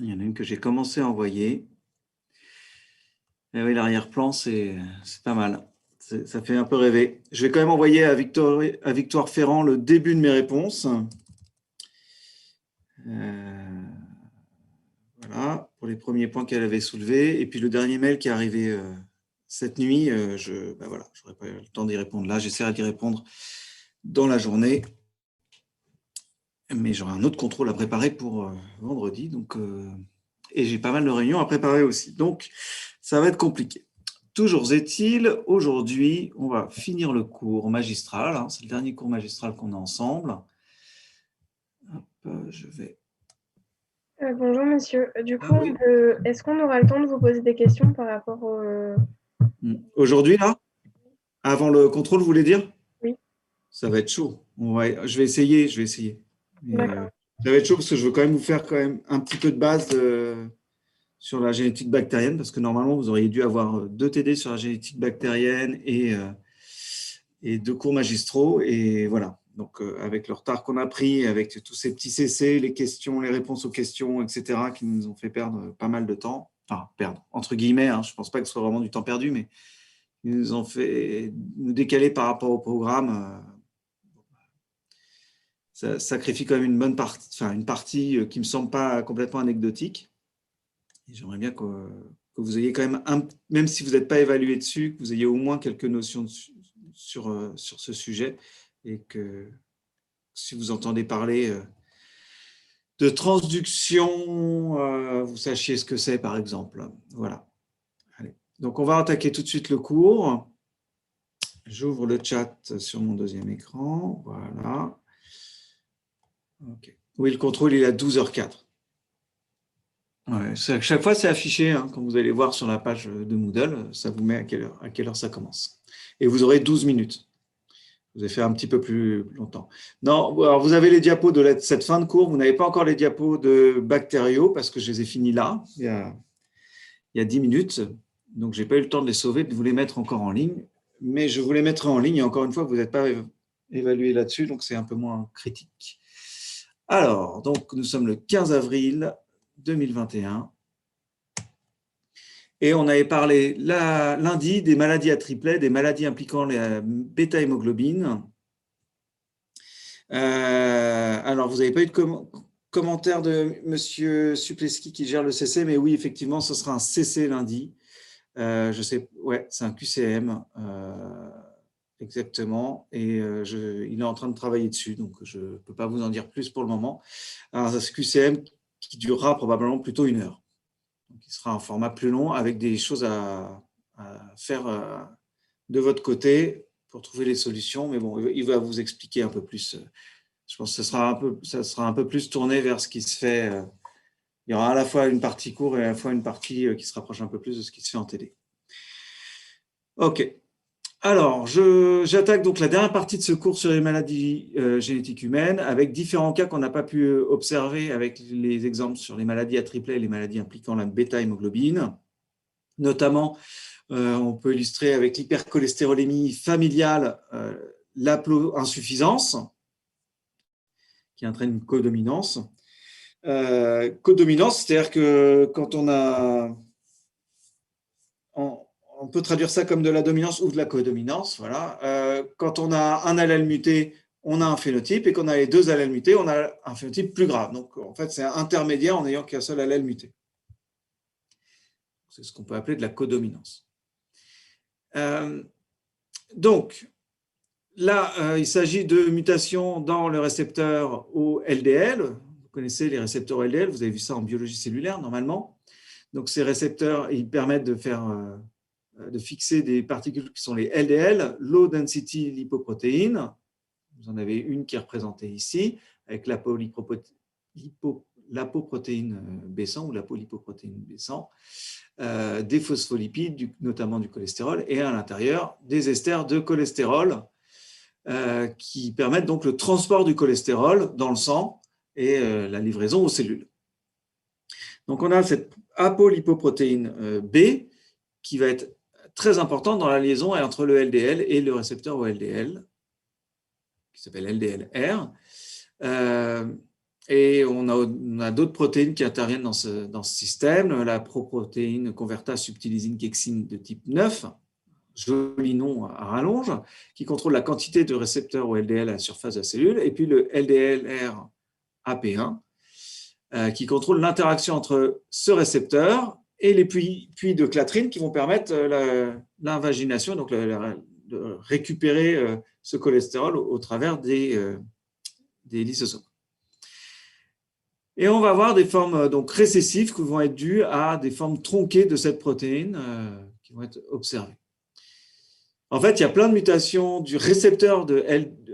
Il y en a une que j'ai commencé à envoyer. Et oui, l'arrière-plan, c'est pas mal. Ça fait un peu rêver. Je vais quand même envoyer à Victoire Ferrand le début de mes réponses. Voilà, pour les premiers points qu'elle avait soulevés. Et puis le dernier mail qui est arrivé cette nuit, voilà, je n'aurai pas le temps d'y répondre là. J'essaierai d'y répondre dans la journée. Mais j'aurai un autre contrôle à préparer pour vendredi. Et j'ai pas mal de réunions à préparer aussi. Donc, ça va être compliqué. Toujours est-il, aujourd'hui, on va finir le cours magistral. Hein, c'est le dernier cours magistral qu'on a ensemble. Hop, je vais... Bonjour monsieur. Du coup, oui. Est-ce qu'on aura le temps de vous poser des questions par rapport au... Aujourd'hui, là, avant le contrôle, vous voulez dire? Oui. Ça va être chaud. Je vais essayer. D'accord. Ça va être chaud parce que je veux quand même vous faire quand même un petit peu de base sur la génétique bactérienne, parce que normalement, vous auriez dû avoir 2 TD sur la génétique bactérienne et 2 cours magistraux. Et voilà. Donc, avec le retard qu'on a pris, avec tous ces petits CC, les questions, les réponses aux questions, etc., qui nous ont fait perdre pas mal de temps. Enfin, perdre, entre guillemets. Hein, je ne pense pas que ce soit vraiment du temps perdu, mais ils nous ont fait nous décaler par rapport au programme. Ça sacrifie quand même une bonne partie, enfin une partie qui ne me semble pas complètement anecdotique. Et j'aimerais bien que vous ayez quand même, même si vous n'êtes pas évalué dessus, que vous ayez au moins quelques notions sur ce sujet et que si vous entendez parler de transduction, vous sachiez ce que c'est, par exemple. Voilà. Allez. Donc, on va attaquer tout de suite le cours. J'ouvre le chat sur mon deuxième écran. Voilà. Okay. Oui, le contrôle, il est à 12h04. Ouais, chaque fois, c'est affiché. Hein, quand vous allez voir sur la page de Moodle, ça vous met à quelle heure ça commence. Et vous aurez 12 minutes. Vous avez fait un petit peu plus longtemps. Non, alors vous avez les diapos de cette fin de cours. Vous n'avez pas encore les diapos de bactériaux parce que je les ai finis là, il y a 10 minutes. Donc, je n'ai pas eu le temps de les sauver, de vous les mettre encore en ligne. Mais je vous les mettrai en ligne. Et encore une fois, vous n'êtes pas évalué là-dessus, donc c'est un peu moins critique. Alors, donc, nous sommes le 15 avril 2021. Et on avait parlé lundi des maladies à triplet, des maladies impliquant la bêta-hémoglobine. Alors, vous n'avez pas eu de commentaire de M. Supleski qui gère le CC, mais oui, effectivement, ce sera un CC lundi. Je sais, ouais, c'est un QCM, exactement. Et il est en train de travailler dessus, donc je ne peux pas vous en dire plus pour le moment. Alors, c'est un QCM qui durera probablement plutôt 1 heure. Donc, il sera en format plus long avec des choses à faire de votre côté pour trouver les solutions. Mais bon, il va vous expliquer un peu plus. Je pense que ça sera un peu plus tourné vers ce qui se fait. Il y aura à la fois une partie court et à la fois une partie qui se rapproche un peu plus de ce qui se fait en télé. OK. Alors, j'attaque donc la dernière partie de ce cours sur les maladies génétiques humaines avec différents cas qu'on n'a pas pu observer avec les exemples sur les maladies à triplet et les maladies impliquant la bêta-hémoglobine. Notamment, on peut illustrer avec l'hypercholestérolémie familiale l'haploinsuffisance qui entraîne une codominance. Codominance, c'est-à-dire que quand on peut traduire ça comme de la dominance ou de la codominance. Voilà. Quand on a un allèle muté, on a un phénotype, et quand on a les 2 allèles mutés, on a un phénotype plus grave. Donc, en fait, c'est intermédiaire en n'ayant qu'un seul allèle muté. C'est ce qu'on peut appeler de la codominance. Donc, là, il s'agit de mutations dans le récepteur au LDL. Vous connaissez les récepteurs au LDL, vous avez vu ça en biologie cellulaire, normalement. Donc, ces récepteurs, ils permettent de fixer des particules qui sont les LDL, Low Density Lipoprotein. Vous en avez une qui est représentée ici, avec l'apolipoprotéine B100 ou l'apolipoprotéine B100, des phospholipides, notamment du cholestérol, et à l'intérieur, des esters de cholestérol qui permettent donc le transport du cholestérol dans le sang et la livraison aux cellules. Donc, on a cette apolipoprotéine B qui va être très importante dans la liaison entre le LDL et le récepteur au LDL, qui s'appelle LDLR. Et on a d'autres protéines qui interviennent dans ce système. La proprotéine convertase subtilisine kexine de type 9, joli nom à rallonge, qui contrôle la quantité de récepteurs au LDL à la surface de la cellule. Et puis le LDLR-AP1, qui contrôle l'interaction entre ce récepteur et les puits de clatrine qui vont permettre l'invagination, donc de récupérer ce cholestérol au travers des lysosomes. Et on va avoir des formes donc récessives qui vont être dues à des formes tronquées de cette protéine qui vont être observées. En fait, il y a plein de mutations du récepteur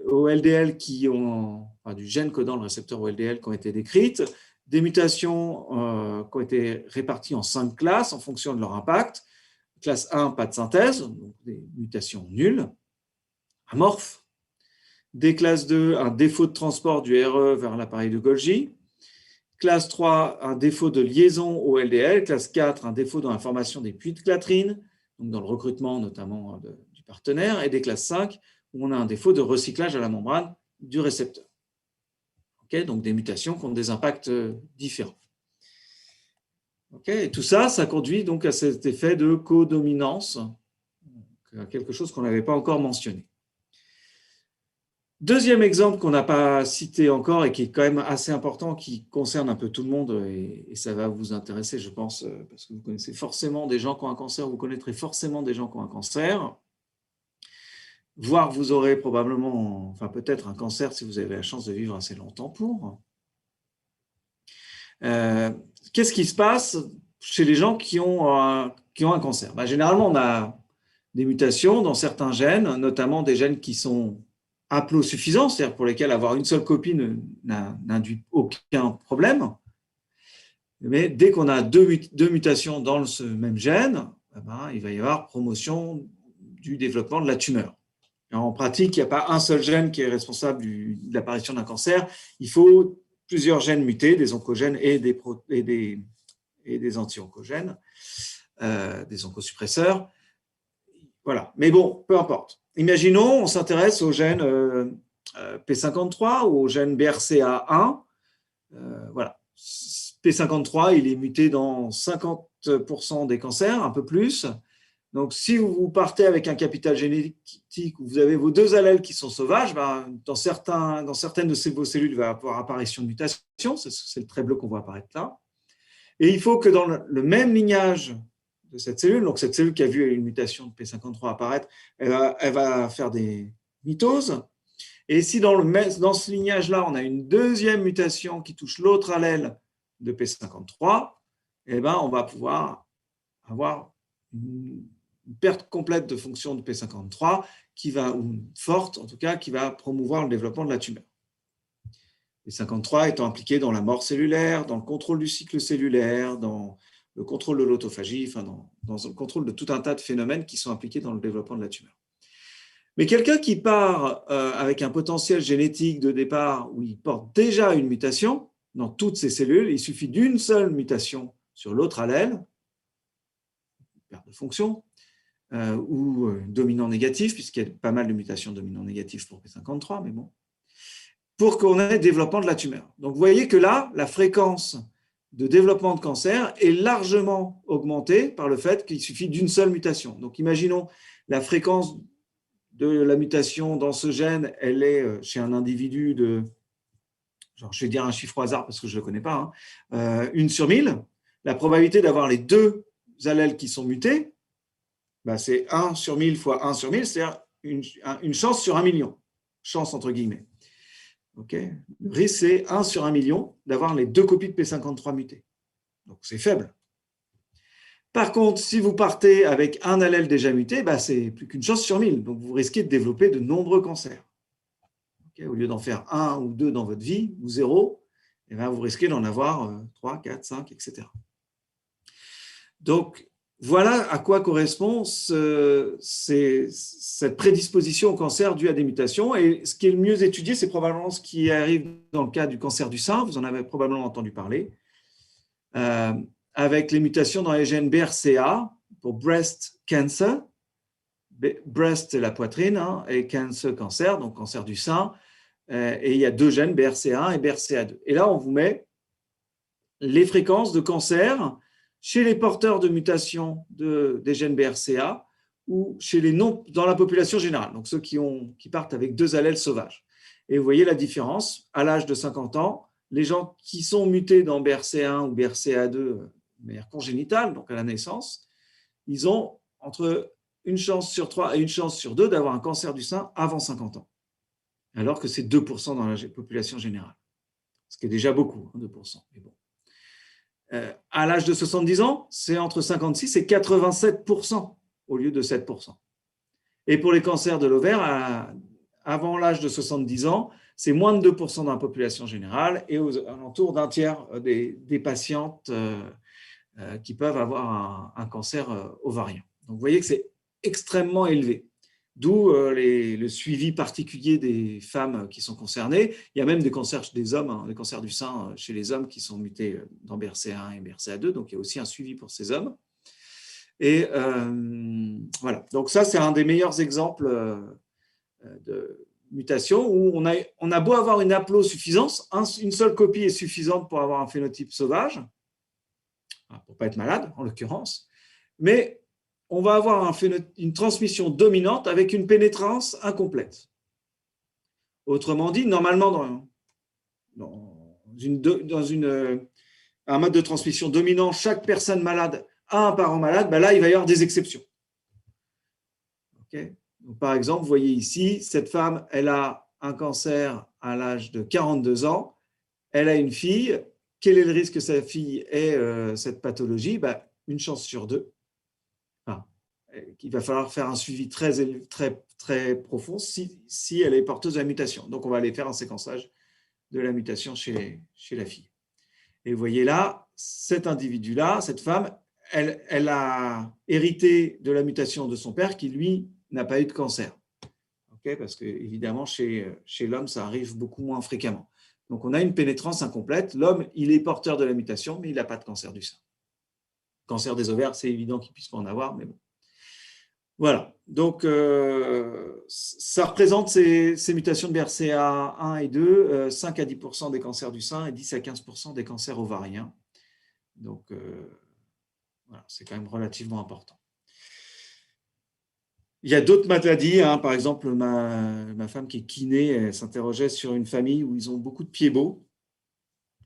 au LDL du gène codant le récepteur au LDL qui ont été décrites, des mutations qui ont été réparties en 5 classes en fonction de leur impact. Classe 1, pas de synthèse, donc des mutations nulles, amorphes. Des classes 2, un défaut de transport du RE vers l'appareil de Golgi. Classe 3, un défaut de liaison au LDL. Classe 4, un défaut dans la formation des puits de clatrine, donc dans le recrutement notamment du partenaire. Et des classes 5, où on a un défaut de recyclage à la membrane du récepteur. Okay, donc des mutations qui ont des impacts différents. Okay, et tout ça, ça conduit donc à cet effet de codominance, quelque chose qu'on n'avait pas encore mentionné. Deuxième exemple qu'on n'a pas cité encore et qui est quand même assez important, qui concerne un peu tout le monde, et ça va vous intéresser, je pense, parce que vous connaissez forcément des gens qui ont un cancer, vous connaîtrez forcément des gens qui ont un cancer, voire vous aurez probablement, enfin peut-être un cancer si vous avez la chance de vivre assez longtemps pour. Qu'est-ce qui se passe chez les gens qui ont un cancer? Généralement, on a des mutations dans certains gènes, notamment des gènes qui sont haplosuffisants, c'est-à-dire pour lesquels avoir une seule copie n'induit aucun problème. Mais dès qu'on a deux mutations dans ce même gène, il va y avoir promotion du développement de la tumeur. En pratique, il n'y a pas un seul gène qui est responsable de l'apparition d'un cancer. Il faut plusieurs gènes mutés, des oncogènes et des anti-oncogènes, des oncosuppresseurs. Voilà. Mais bon, peu importe. Imaginons, on s'intéresse au gène P53 ou au gène BRCA1. Voilà. P53, il est muté dans 50% des cancers, un peu plus. Donc, si vous partez avec un capital génétique où vous avez vos deux allèles qui sont sauvages, dans certaines de vos cellules, il va y avoir apparition de mutation. C'est le trait bleu qu'on voit apparaître là. Et il faut que dans le même lignage de cette cellule, donc cette cellule qui a vu une mutation de P53 apparaître, elle va faire des mitoses. Et si dans ce lignage-là, on a une deuxième mutation qui touche l'autre allèle de P53, on va pouvoir avoir une perte complète de fonction de P53 ou forte en tout cas, qui va promouvoir le développement de la tumeur. P53 étant impliqué dans la mort cellulaire, dans le contrôle du cycle cellulaire, dans le contrôle de l'autophagie, dans le contrôle de tout un tas de phénomènes qui sont impliqués dans le développement de la tumeur. Mais quelqu'un qui part avec un potentiel génétique de départ où il porte déjà une mutation dans toutes ces cellules, il suffit d'une seule mutation sur l'autre allèle, perte de fonction, ou dominant négatif, puisqu'il y a pas mal de mutations dominant négatif pour P53, mais bon, pour qu'on ait développement de la tumeur. Donc vous voyez que là, la fréquence de développement de cancer est largement augmentée par le fait qu'il suffit d'une seule mutation. Donc imaginons la fréquence de la mutation dans ce gène, elle est chez un individu de, je vais dire un chiffre au hasard parce que je ne le connais pas, 1 sur 1000. La probabilité d'avoir les deux allèles qui sont mutés, c'est 1 sur 1000 fois 1 sur 1000, c'est-à-dire une chance sur 1 million. Chance entre guillemets. Okay. Le risque, c'est 1 sur 1 million d'avoir les deux copies de P53 mutées. Donc, c'est faible. Par contre, si vous partez avec un allèle déjà muté, c'est plus qu'une chance sur 1000. Donc, vous risquez de développer de nombreux cancers. Okay. Au lieu d'en faire 1 ou 2 dans votre vie, ou 0, vous risquez d'en avoir 3, 4, 5, etc. Donc, voilà à quoi correspond cette prédisposition au cancer due à des mutations. Et ce qui est le mieux étudié, c'est probablement ce qui arrive dans le cas du cancer du sein. Vous en avez probablement entendu parler. Avec les mutations dans les gènes BRCA pour breast cancer. Breast, c'est la poitrine, et cancer, donc cancer du sein. Et il y a deux gènes, BRCA1 et BRCA2. Et là, on vous met les fréquences de cancer chez les porteurs de mutations des gènes BRCA ou chez les non, dans la population générale, donc ceux qui partent avec deux allèles sauvages. Et vous voyez la différence, à l'âge de 50 ans, les gens qui sont mutés dans BRCA1 ou BRCA2 de manière congénitale, donc à la naissance, ils ont entre une chance sur 3 et une chance sur 2 d'avoir un cancer du sein avant 50 ans, alors que c'est 2% dans la population générale, ce qui est déjà beaucoup, 2%. Mais bon. À l'âge de 70 ans, c'est entre 56 et 87% au lieu de 7%. Et pour les cancers de l'ovaire, avant l'âge de 70 ans, c'est moins de 2% dans la population générale et aux alentours d'un tiers des patientes qui peuvent avoir un cancer ovarien. Donc vous voyez que c'est extrêmement élevé, d'où le suivi particulier des femmes qui sont concernées. Il y a même des cancers chez des hommes, des cancers du sein chez les hommes qui sont mutés dans BRCA1 et BRCA2, donc il y a aussi un suivi pour ces hommes. Et voilà, donc ça c'est un des meilleurs exemples de mutation où on a beau avoir une haplosuffisance, une seule copie est suffisante pour avoir un phénotype sauvage, pour ne pas être malade en l'occurrence, mais on va avoir une transmission dominante avec une pénétrance incomplète. Autrement dit, normalement, dans un mode de transmission dominant, chaque personne malade a un parent malade, ben là, il va y avoir des exceptions. Okay. Donc, par exemple, vous voyez ici, cette femme, elle a un cancer à l'âge de 42 ans, elle a une fille. Quel est le risque que sa fille ait cette pathologie? Ben, une chance sur 2. Il va falloir faire un suivi très, très, très profond si elle est porteuse de la mutation. Donc, on va aller faire un séquençage de la mutation chez la fille. Et vous voyez là, cet individu-là, cette femme, elle a hérité de la mutation de son père qui, lui, n'a pas eu de cancer. Okay, parce que, évidemment, chez l'homme, ça arrive beaucoup moins fréquemment. Donc, on a une pénétrance incomplète. L'homme, il est porteur de la mutation, mais il n'a pas de cancer du sein. Cancer des ovaires, c'est évident qu'il ne puisse pas en avoir, mais bon. Voilà, donc ça représente ces mutations de BRCA1 et 2, 5 à 10% des cancers du sein et 10 à 15% des cancers ovariens. Donc voilà, c'est quand même relativement important. Il y a d'autres maladies, par exemple ma femme qui est kiné, elle s'interrogeait sur une famille où ils ont beaucoup de pieds-bots.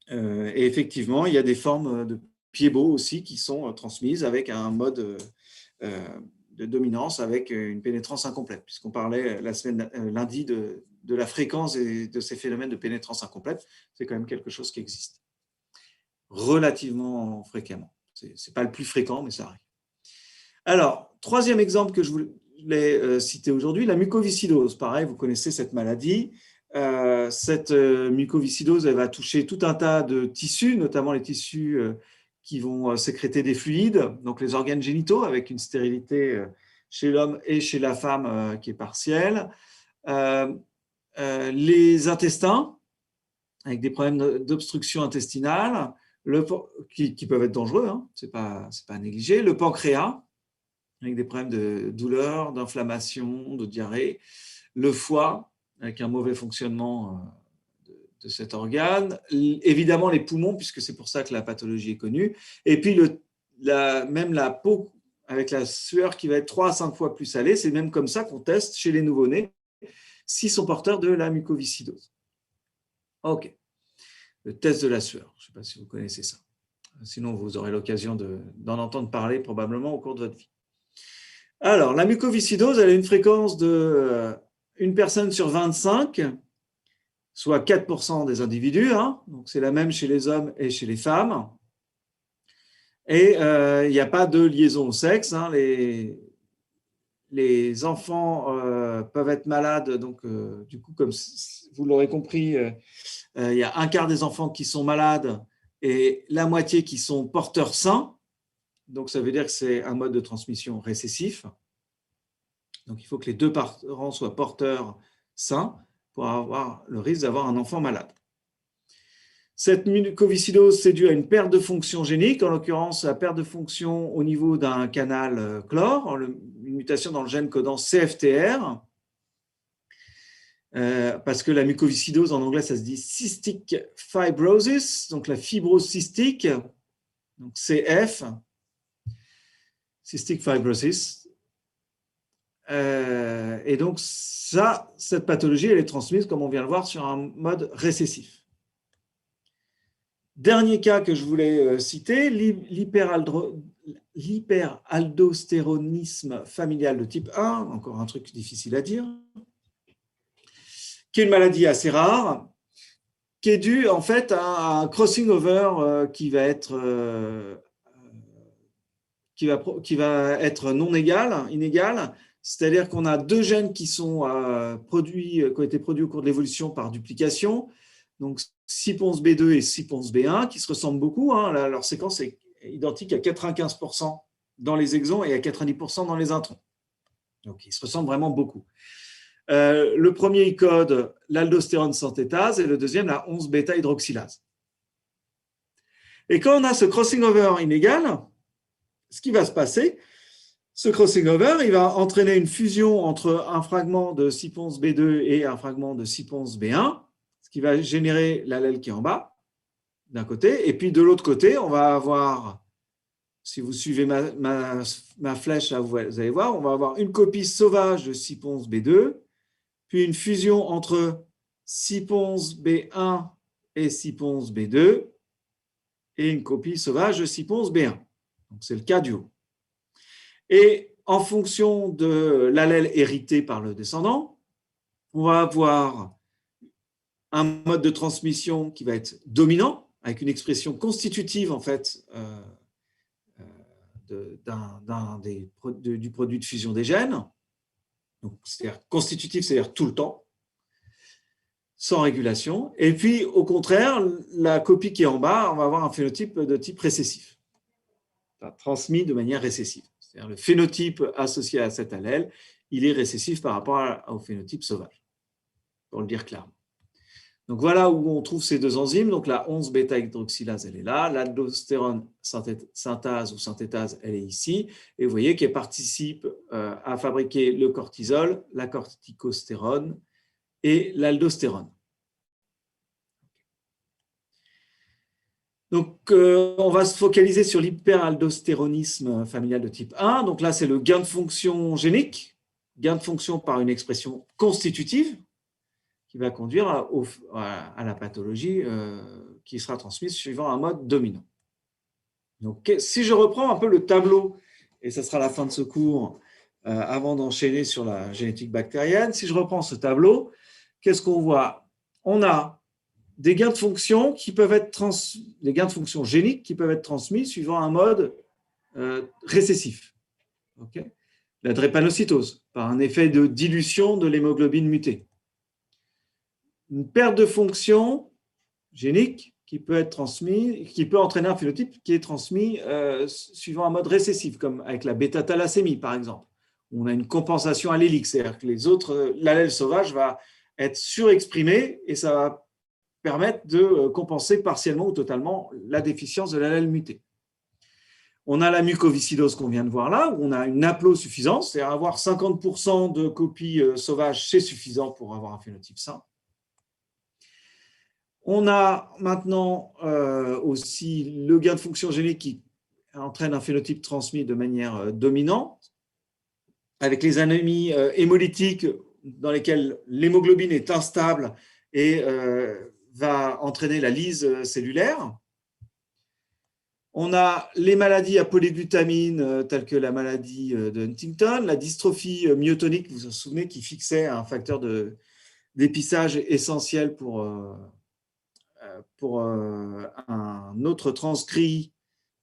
Et effectivement, il y a des formes de pieds-bots aussi qui sont transmises avec un mode de dominance avec une pénétrance incomplète, puisqu'on parlait lundi de la fréquence et de ces phénomènes de pénétrance incomplète. C'est quand même quelque chose qui existe relativement fréquemment. Ce n'est pas le plus fréquent, mais ça arrive. Alors, troisième exemple que je voulais citer aujourd'hui, la mucoviscidose. Pareil, vous connaissez cette maladie. Cette mucoviscidose, elle va toucher tout un tas de tissus, notamment les tissus qui vont sécréter des fluides, donc les organes génitaux avec une stérilité chez l'homme et chez la femme qui est partielle. Les intestins, avec des problèmes d'obstruction intestinale, qui peuvent être dangereux, c'est pas à négliger. Le pancréas, avec des problèmes de douleur, d'inflammation, de diarrhée. Le foie, avec un mauvais fonctionnement de cet organe, évidemment les poumons, puisque c'est pour ça que la pathologie est connue, et puis même la peau, avec la sueur qui va être 3 à 5 fois plus salée, c'est même comme ça qu'on teste chez les nouveau-nés s'ils sont porteurs de la mucoviscidose. Ok, le test de la sueur, je ne sais pas si vous connaissez ça, sinon vous aurez l'occasion d'en entendre parler probablement au cours de votre vie. Alors, la mucoviscidose, elle a une fréquence de une personne sur 25, soit 4% des individus, donc c'est la même chez les hommes et chez les femmes. Et il n'y a pas de liaison au sexe. Les enfants peuvent être malades, donc du coup, comme vous l'aurez compris, il y a un quart des enfants qui sont malades et la moitié qui sont porteurs sains. Donc ça veut dire que c'est un mode de transmission récessif. Donc il faut que les deux parents soient porteurs sains pour avoir le risque d'avoir un enfant malade. Cette mucoviscidose, c'est dû à une perte de fonction génique, en l'occurrence la perte de fonction au niveau d'un canal chlore, une mutation dans le gène codant CFTR. parce que la mucoviscidose, en anglais, ça se dit cystic fibrosis, donc la fibrose cystique, donc CF, cystic fibrosis. Et donc, cette pathologie, elle est transmise, comme on vient de le voir, sur un mode récessif. Dernier cas que je voulais citer, l'hyperaldostéronisme familial de type 1, encore un truc difficile à dire, qui est une maladie assez rare, qui est due en fait à un crossing over qui va être non égal, inégal, c'est-à-dire qu'on a deux gènes qui sont qui ont été produits au cours de l'évolution par duplication, donc CYP11B2 et CYP11B1, qui se ressemblent beaucoup. Leur séquence est identique à 95% dans les exons et à 90% dans les introns. Donc, ils se ressemblent vraiment beaucoup. Le premier, il code l'aldostérone synthétase et le deuxième, la 11-bêta-hydroxylase. Et quand on a ce crossing over inégal, ce qui va se passer, ce crossing over, il va entraîner une fusion entre un fragment de CYP11B2 et un fragment de CYP11B1, ce qui va générer l'allèle qui est en bas, d'un côté. Et puis de l'autre côté, on va avoir, si vous suivez ma flèche, là, vous allez voir, on va avoir une copie sauvage de CYP11B2, puis une fusion entre CYP11B1 et CYP11B2, et une copie sauvage de CYP11B1. Donc, c'est le cas du haut. Et en fonction de l'allèle hérité par le descendant, on va avoir un mode de transmission qui va être dominant, avec une expression constitutive, en fait, du produit de fusion des gènes. Donc, c'est-à-dire constitutif, c'est-à-dire tout le temps, sans régulation. Et puis, au contraire, la copie qui est en bas, on va avoir un phénotype de type récessif, transmis de manière récessive. C'est-à-dire le phénotype associé à cet allèle, il est récessif par rapport au phénotype sauvage, pour le dire clairement. Donc voilà où on trouve ces deux enzymes. Donc la 11-bêta-hydroxylase, elle est là. L'aldostérone synthase ou synthétase, elle est ici. Et vous voyez qu'elle participe à fabriquer le cortisol, la corticostérone et l'aldostérone. Donc, on va se focaliser sur l'hyperaldostéronisme familial de type 1. Donc là, c'est le gain de fonction génique, gain de fonction par une expression constitutive qui va conduire à la pathologie qui sera transmise suivant un mode dominant. Donc, si je reprends un peu le tableau, et ce sera la fin de ce cours, avant d'enchaîner sur la génétique bactérienne, si je reprends ce tableau, qu'est-ce qu'on voit? On a des gains de fonction qui peuvent être des gains de fonction géniques qui peuvent être transmis suivant un mode récessif. Okay, la drépanocytose, par un effet de dilution de l'hémoglobine mutée. Une perte de fonction génique qui peut être transmise, qui peut entraîner un phénotype qui est transmis suivant un mode récessif, comme avec la bêta-thalassémie, par exemple. On a une compensation allélique, c'est-à-dire que l'allèle sauvage va être surexprimé et ça va permettre de compenser partiellement ou totalement la déficience de l'allèle muté. On a la mucoviscidose qu'on vient de voir là, où on a une haplosuffisance, c'est-à-dire avoir 50% de copies sauvages, c'est suffisant pour avoir un phénotype sain. On a maintenant aussi le gain de fonction génique qui entraîne un phénotype transmis de manière dominante, avec les anémies hémolytiques dans lesquelles l'hémoglobine est instable et va entraîner la lyse cellulaire. On a les maladies à polyglutamine, telles que la maladie de Huntington, la dystrophie myotonique, vous vous souvenez, qui fixait un facteur d'épissage essentiel pour un autre transcrit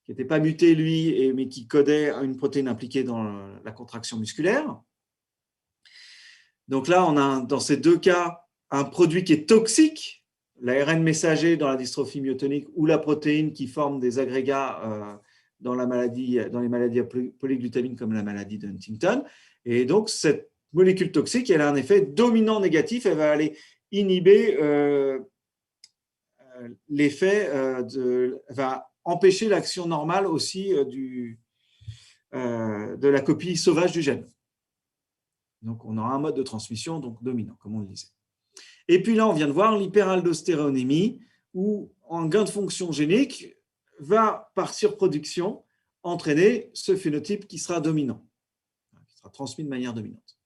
qui n'était pas muté, lui, mais qui codait une protéine impliquée dans la contraction musculaire. Donc là, on a dans ces deux cas un produit qui est toxique, l'ARN messager dans la dystrophie myotonique ou la protéine qui forme des agrégats dans les maladies à polyglutamine comme la maladie de Huntington. Et donc, cette molécule toxique, elle a un effet dominant négatif, elle va aller inhiber l'effet, va empêcher l'action normale aussi de la copie sauvage du gène. Donc, on aura un mode de transmission donc dominant, comme on le disait. Et puis là, on vient de voir l'hyperaldostéronémie, où un gain de fonction génique va, par surproduction, entraîner ce phénotype qui sera dominant, qui sera transmis de manière dominante.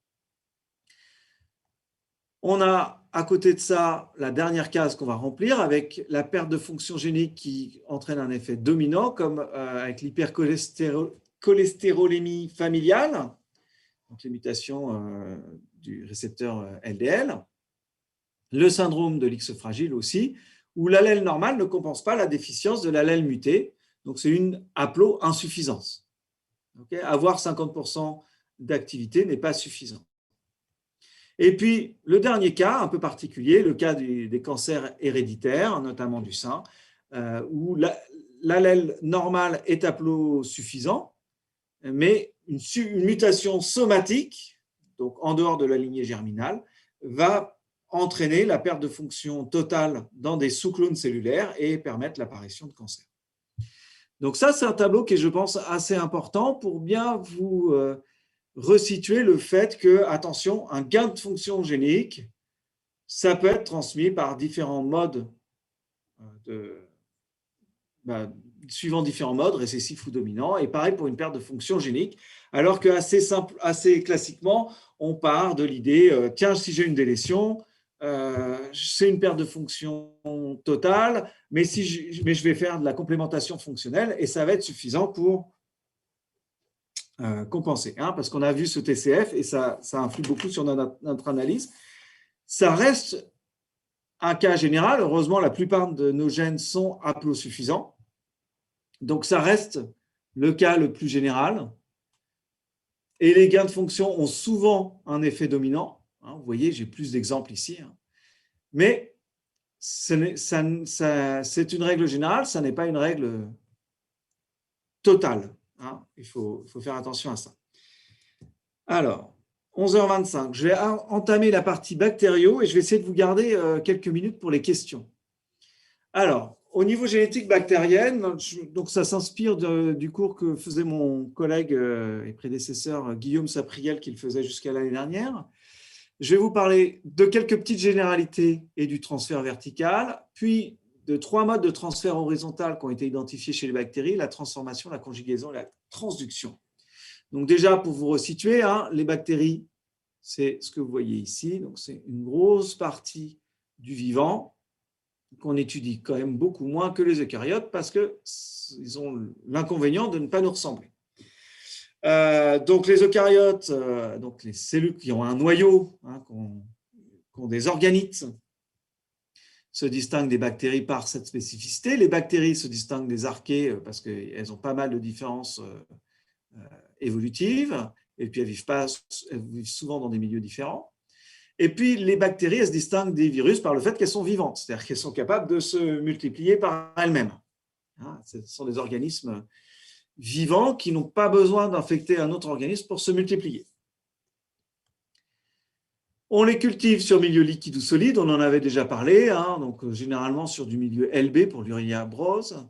On a à côté de ça la dernière case qu'on va remplir avec la perte de fonction génique qui entraîne un effet dominant, comme avec l'hypercholestérolémie familiale, donc les mutations du récepteur LDL, le syndrome de l'X fragile aussi, où l'allèle normal ne compense pas la déficience de l'allèle muté, donc c'est une haplo-insuffisance. Okay, avoir 50% d'activité n'est pas suffisant. Et puis, le dernier cas, un peu particulier, le cas des cancers héréditaires, notamment du sein, où l'allèle normal est haplosuffisant, mais une mutation somatique, donc en dehors de la lignée germinale, va entraîner la perte de fonction totale dans des sous-clones cellulaires et permettre l'apparition de cancer. Donc ça, c'est un tableau qui est, je pense, assez important pour bien vous resituer le fait que, attention, un gain de fonction génique, ça peut être transmis par différents modes, suivant différents modes, récessifs ou dominants, et pareil pour une perte de fonction génique, alors que assez classiquement, on part de l'idée, tiens, si j'ai une délétion, c'est une perte de fonction totale, mais je vais faire de la complémentation fonctionnelle et ça va être suffisant pour compenser, hein, parce qu'on a vu ce TCF et ça influe beaucoup sur notre analyse. Ça reste un cas général. Heureusement, la plupart de nos gènes sont haplosuffisants. Donc, ça reste le cas le plus général. Et les gains de fonction ont souvent un effet dominant. Hein, vous voyez, j'ai plus d'exemples ici. Hein. Mais c'est une règle générale, ça n'est pas une règle totale. Hein. Il faut faire attention à ça. Alors, 11h25, je vais entamer la partie bactériaux et je vais essayer de vous garder quelques minutes pour les questions. Alors, au niveau génétique bactérienne, donc ça s'inspire du cours que faisait mon collègue et prédécesseur Guillaume Sapriel, qu'il faisait jusqu'à l'année dernière. Je vais vous parler de quelques petites généralités et du transfert vertical, puis de 3 modes de transfert horizontal qui ont été identifiés chez les bactéries, la transformation, la conjugaison et la transduction. Donc déjà, pour vous resituer, hein, les bactéries, c'est ce que vous voyez ici. Donc c'est une grosse partie du vivant qu'on étudie quand même beaucoup moins que les eucaryotes parce qu'ils ont l'inconvénient de ne pas nous ressembler. Donc les eucaryotes, donc les cellules qui ont un noyau, hein, qui ont des organites, se distinguent des bactéries par cette spécificité. Les bactéries se distinguent des archées parce qu'elles ont pas mal de différences évolutives, et puis elles vivent souvent dans des milieux différents. Et puis les bactéries, elles se distinguent des virus par le fait qu'elles sont vivantes, c'est-à-dire qu'elles sont capables de se multiplier par elles-mêmes. Ce sont des organismes vivants qui n'ont pas besoin d'infecter un autre organisme pour se multiplier. On les cultive sur milieu liquide ou solide, on en avait déjà parlé, hein, donc généralement sur du milieu LB pour l'Urea brose,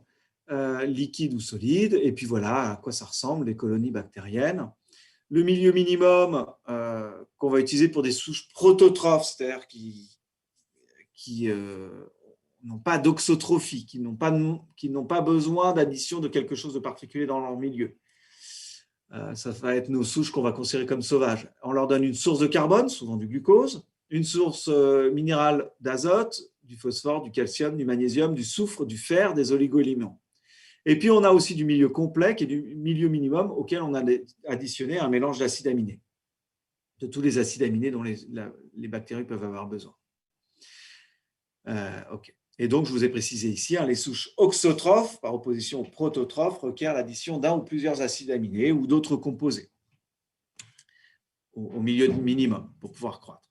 liquide ou solide, et puis voilà à quoi ça ressemble, les colonies bactériennes. Le milieu minimum qu'on va utiliser pour des souches prototrophes, c'est-à-dire qui n'ont pas d'oxotrophie, qui n'ont pas besoin d'addition de quelque chose de particulier dans leur milieu. Ça va être nos souches qu'on va considérer comme sauvages. On leur donne une source de carbone, souvent du glucose, une source minérale d'azote, du phosphore, du calcium, du magnésium, du soufre, du fer, des oligo-éléments. Et puis, on a aussi du milieu complet, qui est du milieu minimum, auquel on a additionné un mélange d'acides aminés, de tous les acides aminés dont les bactéries peuvent avoir besoin. OK. Et donc, je vous ai précisé ici, hein, les souches oxotrophes, par opposition aux prototrophes, requièrent l'addition d'un ou plusieurs acides aminés ou d'autres composés au milieu minimum pour pouvoir croître.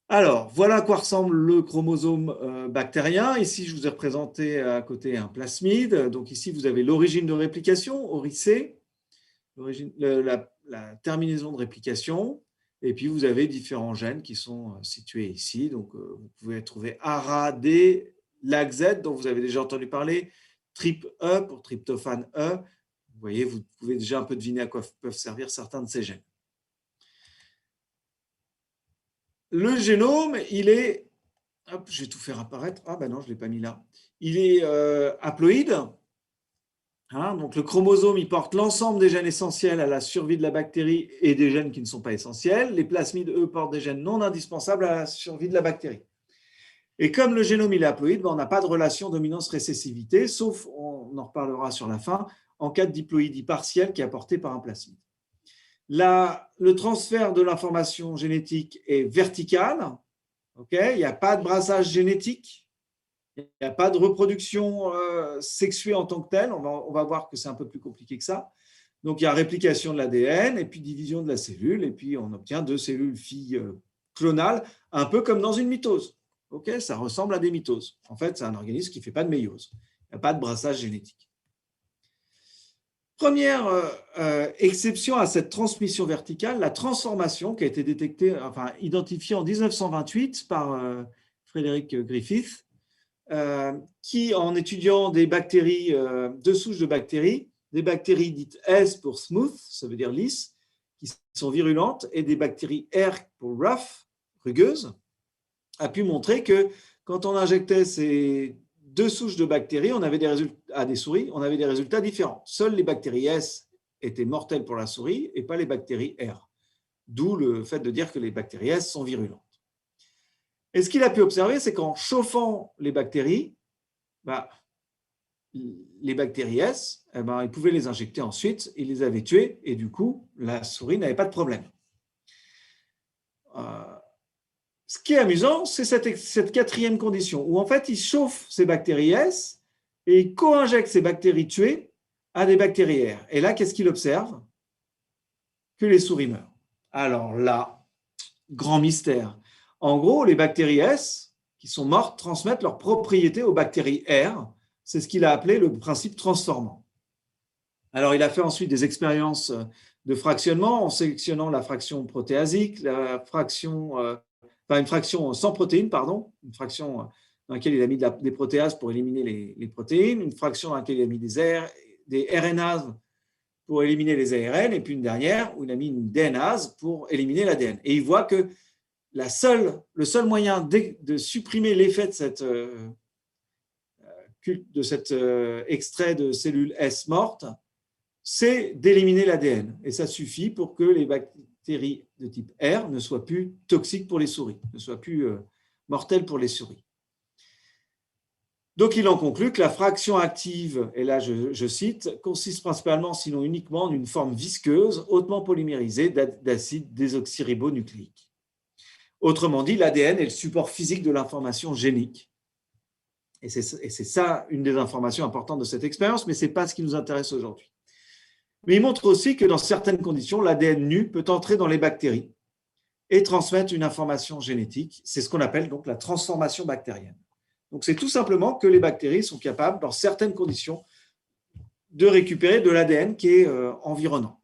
Alors, voilà à quoi ressemble le chromosome bactérien. Ici, je vous ai représenté à côté un plasmide. Donc ici, vous avez l'origine de réplication, oricée, la terminaison de réplication. Et puis, vous avez différents gènes qui sont situés ici. Donc, vous pouvez trouver ARA-D, LAC-Z, dont vous avez déjà entendu parler, TRIP-E pour tryptophane E. Vous voyez, vous pouvez déjà un peu deviner à quoi peuvent servir certains de ces gènes. le génome, il est… Hop, je vais tout faire apparaître. Ah ben non, je ne l'ai pas mis là. Il est haploïde. Hein, donc, le chromosome, il porte l'ensemble des gènes essentiels à la survie de la bactérie et des gènes qui ne sont pas essentiels. Les plasmides, eux, portent des gènes non indispensables à la survie de la bactérie. Et comme le génome il est haploïde, on n'a pas de relation dominance-récessivité, sauf, on en reparlera sur la fin, en cas de diploïdie partielle qui est apportée par un plasmide. Le transfert de l'information génétique est vertical. Okay, il n'y a pas de brassage génétique. Il n'y a pas de reproduction sexuée en tant que telle. On va voir que c'est un peu plus compliqué que ça. Donc, il y a réplication de l'ADN et puis division de la cellule. Et puis, on obtient 2 cellules filles clonales, un peu comme dans une mitose. Okay, ça ressemble à des mitoses. En fait, c'est un organisme qui ne fait pas de méiose. Il n'y a pas de brassage génétique. Première exception à cette transmission verticale, la transformation qui a été identifiée en 1928 par Frédéric Griffith, qui, en étudiant des bactéries, 2 souches de bactéries, des bactéries dites S pour smooth, ça veut dire lisse, qui sont virulentes, et des bactéries R pour rough, rugueuses, a pu montrer que quand on injectait ces 2 souches de bactéries, on avait des résultats à des souris, on avait des résultats différents. Seules les bactéries S étaient mortelles pour la souris et pas les bactéries R. D'où le fait de dire que les bactéries S sont virulentes. Et ce qu'il a pu observer, c'est qu'en chauffant les bactéries, les bactéries S, il pouvait les injecter ensuite, il les avait tuées et du coup, la souris n'avait pas de problème. Ce qui est amusant, c'est cette 4e condition, où en fait, il chauffe ces bactéries S et il co-injecte ces bactéries tuées à des bactéries R. Et là, qu'est-ce qu'il observe? Que les souris meurent. Alors là, grand mystère. En gros, les bactéries S, qui sont mortes, transmettent leurs propriétés aux bactéries R. C'est ce qu'il a appelé le principe transformant. Alors, il a fait ensuite des expériences de fractionnement en sélectionnant la fraction protéasique, une fraction sans protéines, une fraction dans laquelle il a mis des protéases pour éliminer les protéines, une fraction dans laquelle il a mis des RNases pour éliminer les ARN, et puis une dernière où il a mis une DNase pour éliminer l'ADN. Et il voit que le seul moyen de supprimer l'effet de cet extrait de cellules S mortes, c'est d'éliminer l'ADN. Et ça suffit pour que les bactéries de type R ne soient plus toxiques pour les souris, ne soient plus mortelles pour les souris. Donc, il en conclut que la fraction active, et là je cite, consiste principalement, sinon uniquement, en une forme visqueuse, hautement polymérisée d'acide désoxyribonucléique. Autrement dit, l'ADN est le support physique de l'information génique. Et c'est ça une des informations importantes de cette expérience, mais ce n'est pas ce qui nous intéresse aujourd'hui. Mais il montre aussi que dans certaines conditions, l'ADN nu peut entrer dans les bactéries et transmettre une information génétique. C'est ce qu'on appelle donc la transformation bactérienne. Donc, c'est tout simplement que les bactéries sont capables, dans certaines conditions, de récupérer de l'ADN qui est environnant.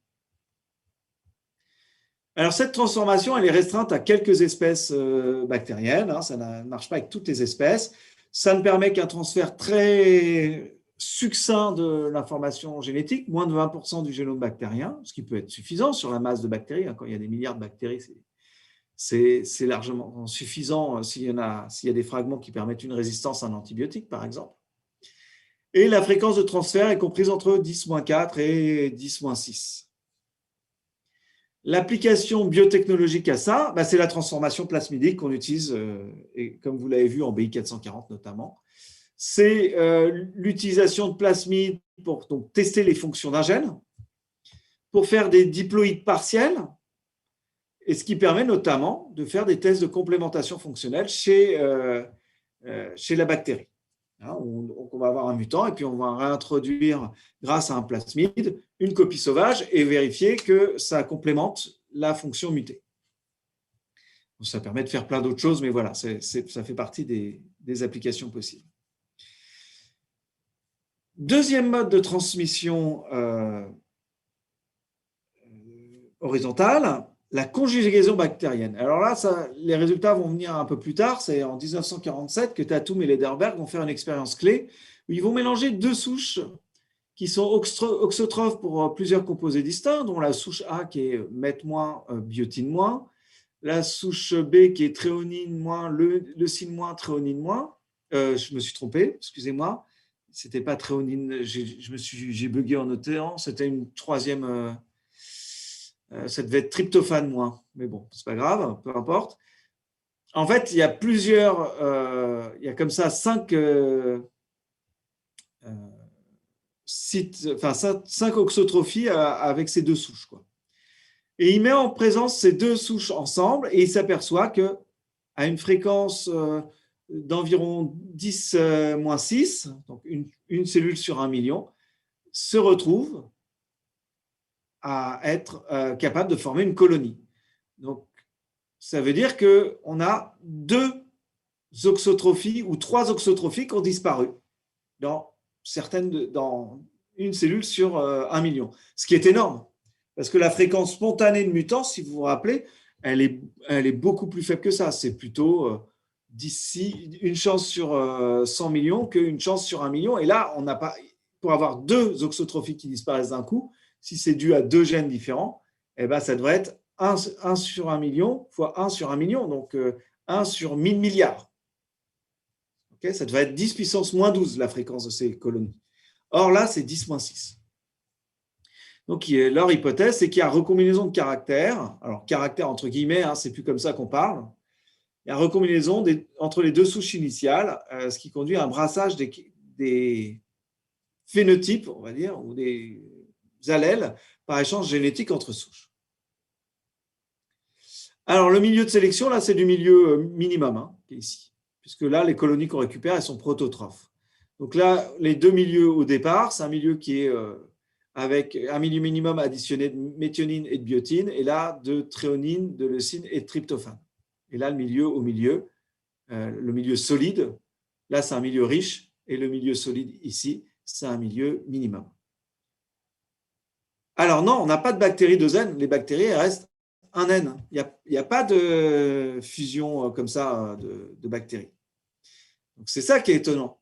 Alors, cette transformation, elle est restreinte à quelques espèces bactériennes. Ça ne marche pas avec toutes les espèces. Ça ne permet qu'un transfert très succinct de l'information génétique, moins de 20% du génome bactérien, ce qui peut être suffisant sur la masse de bactéries. Quand il y a des milliards de bactéries, c'est largement suffisant s'il y a des fragments qui permettent une résistance à un antibiotique, par exemple. Et la fréquence de transfert est comprise entre 10-4 et 10-6. L'application biotechnologique à ça, c'est la transformation plasmidique qu'on utilise, et comme vous l'avez vu en BI 440 notamment. C'est l'utilisation de plasmides pour donc, tester les fonctions d'un gène, pour faire des diploïdes partiels, et ce qui permet notamment de faire des tests de complémentation fonctionnelle chez la bactérie. On va avoir un mutant et puis on va réintroduire, grâce à un plasmide, une copie sauvage et vérifier que ça complémente la fonction mutée. Donc, ça permet de faire plein d'autres choses, mais voilà, ça fait partie des applications possibles. Deuxième mode de transmission horizontale, la conjugaison bactérienne. Alors là, les résultats vont venir un peu plus tard. C'est en 1947 que Tatum et Lederberg vont faire une expérience clé où ils vont mélanger 2 souches qui sont auxotrophes pour plusieurs composés distincts, dont la souche A qui est MET-, biotine-, la souche B qui est tréonine moins, leucine moins, tréonine moins. Je me suis trompé, excusez-moi. C'était pas tréonine, j'ai bugué en notant, c'était une troisième, ça devait être tryptophane moins. Mais bon, c'est pas grave, peu importe. En fait, il y a plusieurs, il y a comme ça 5 sites, enfin 5 oxotrophies avec ces deux souches, quoi. Et il met en présence ces deux souches ensemble et il s'aperçoit que à une fréquence d'environ 10-6, donc une cellule sur 1 million, se retrouve à être capable de former une colonie. Donc, ça veut dire qu'on a 2 oxotrophies ou 3 oxotrophies qui ont disparu dans une cellule sur 1 million, ce qui est énorme. Parce que la fréquence spontanée de mutance, si vous vous rappelez, elle est beaucoup plus faible que ça. C'est plutôt d'ici une chance sur 100 millions qu'une chance sur 1 million. Et là, on n'a pas, pour avoir 2 oxotrophies qui disparaissent d'un coup, si c'est dû à 2 gènes différents, eh ben, ça devrait être 1 sur 1 million fois 1 sur 1 million, donc 1 sur 1000 milliards. Okay, ça devrait être 10 puissance moins 12 la fréquence de ces colonies. Or là, c'est 10-6. Donc, leur hypothèse, c'est qu'il y a recombinaison de caractères. Alors, caractères entre guillemets, hein, c'est plus comme ça qu'on parle. Il y a recombinaison entre les deux souches initiales, ce qui conduit à un brassage des phénotypes, on va dire, ou des allèles par échange génétique entre souches. Alors, le milieu de sélection, là, c'est du milieu minimum, hein, qui est ici, puisque là, les colonies qu'on récupère, elles sont prototrophes. Donc là, les deux milieux au départ, c'est un milieu qui est avec un milieu minimum additionné de méthionine et de biotine, et là, de tréonine, de leucine et de tryptophane. Et là, le milieu au milieu, le milieu solide, là, c'est un milieu riche, et le milieu solide ici, c'est un milieu minimum. Alors non, on n'a pas de bactéries de zen, les bactéries, elles restent un N. Il n'y a pas de fusion comme ça de bactéries. Donc c'est ça qui est étonnant.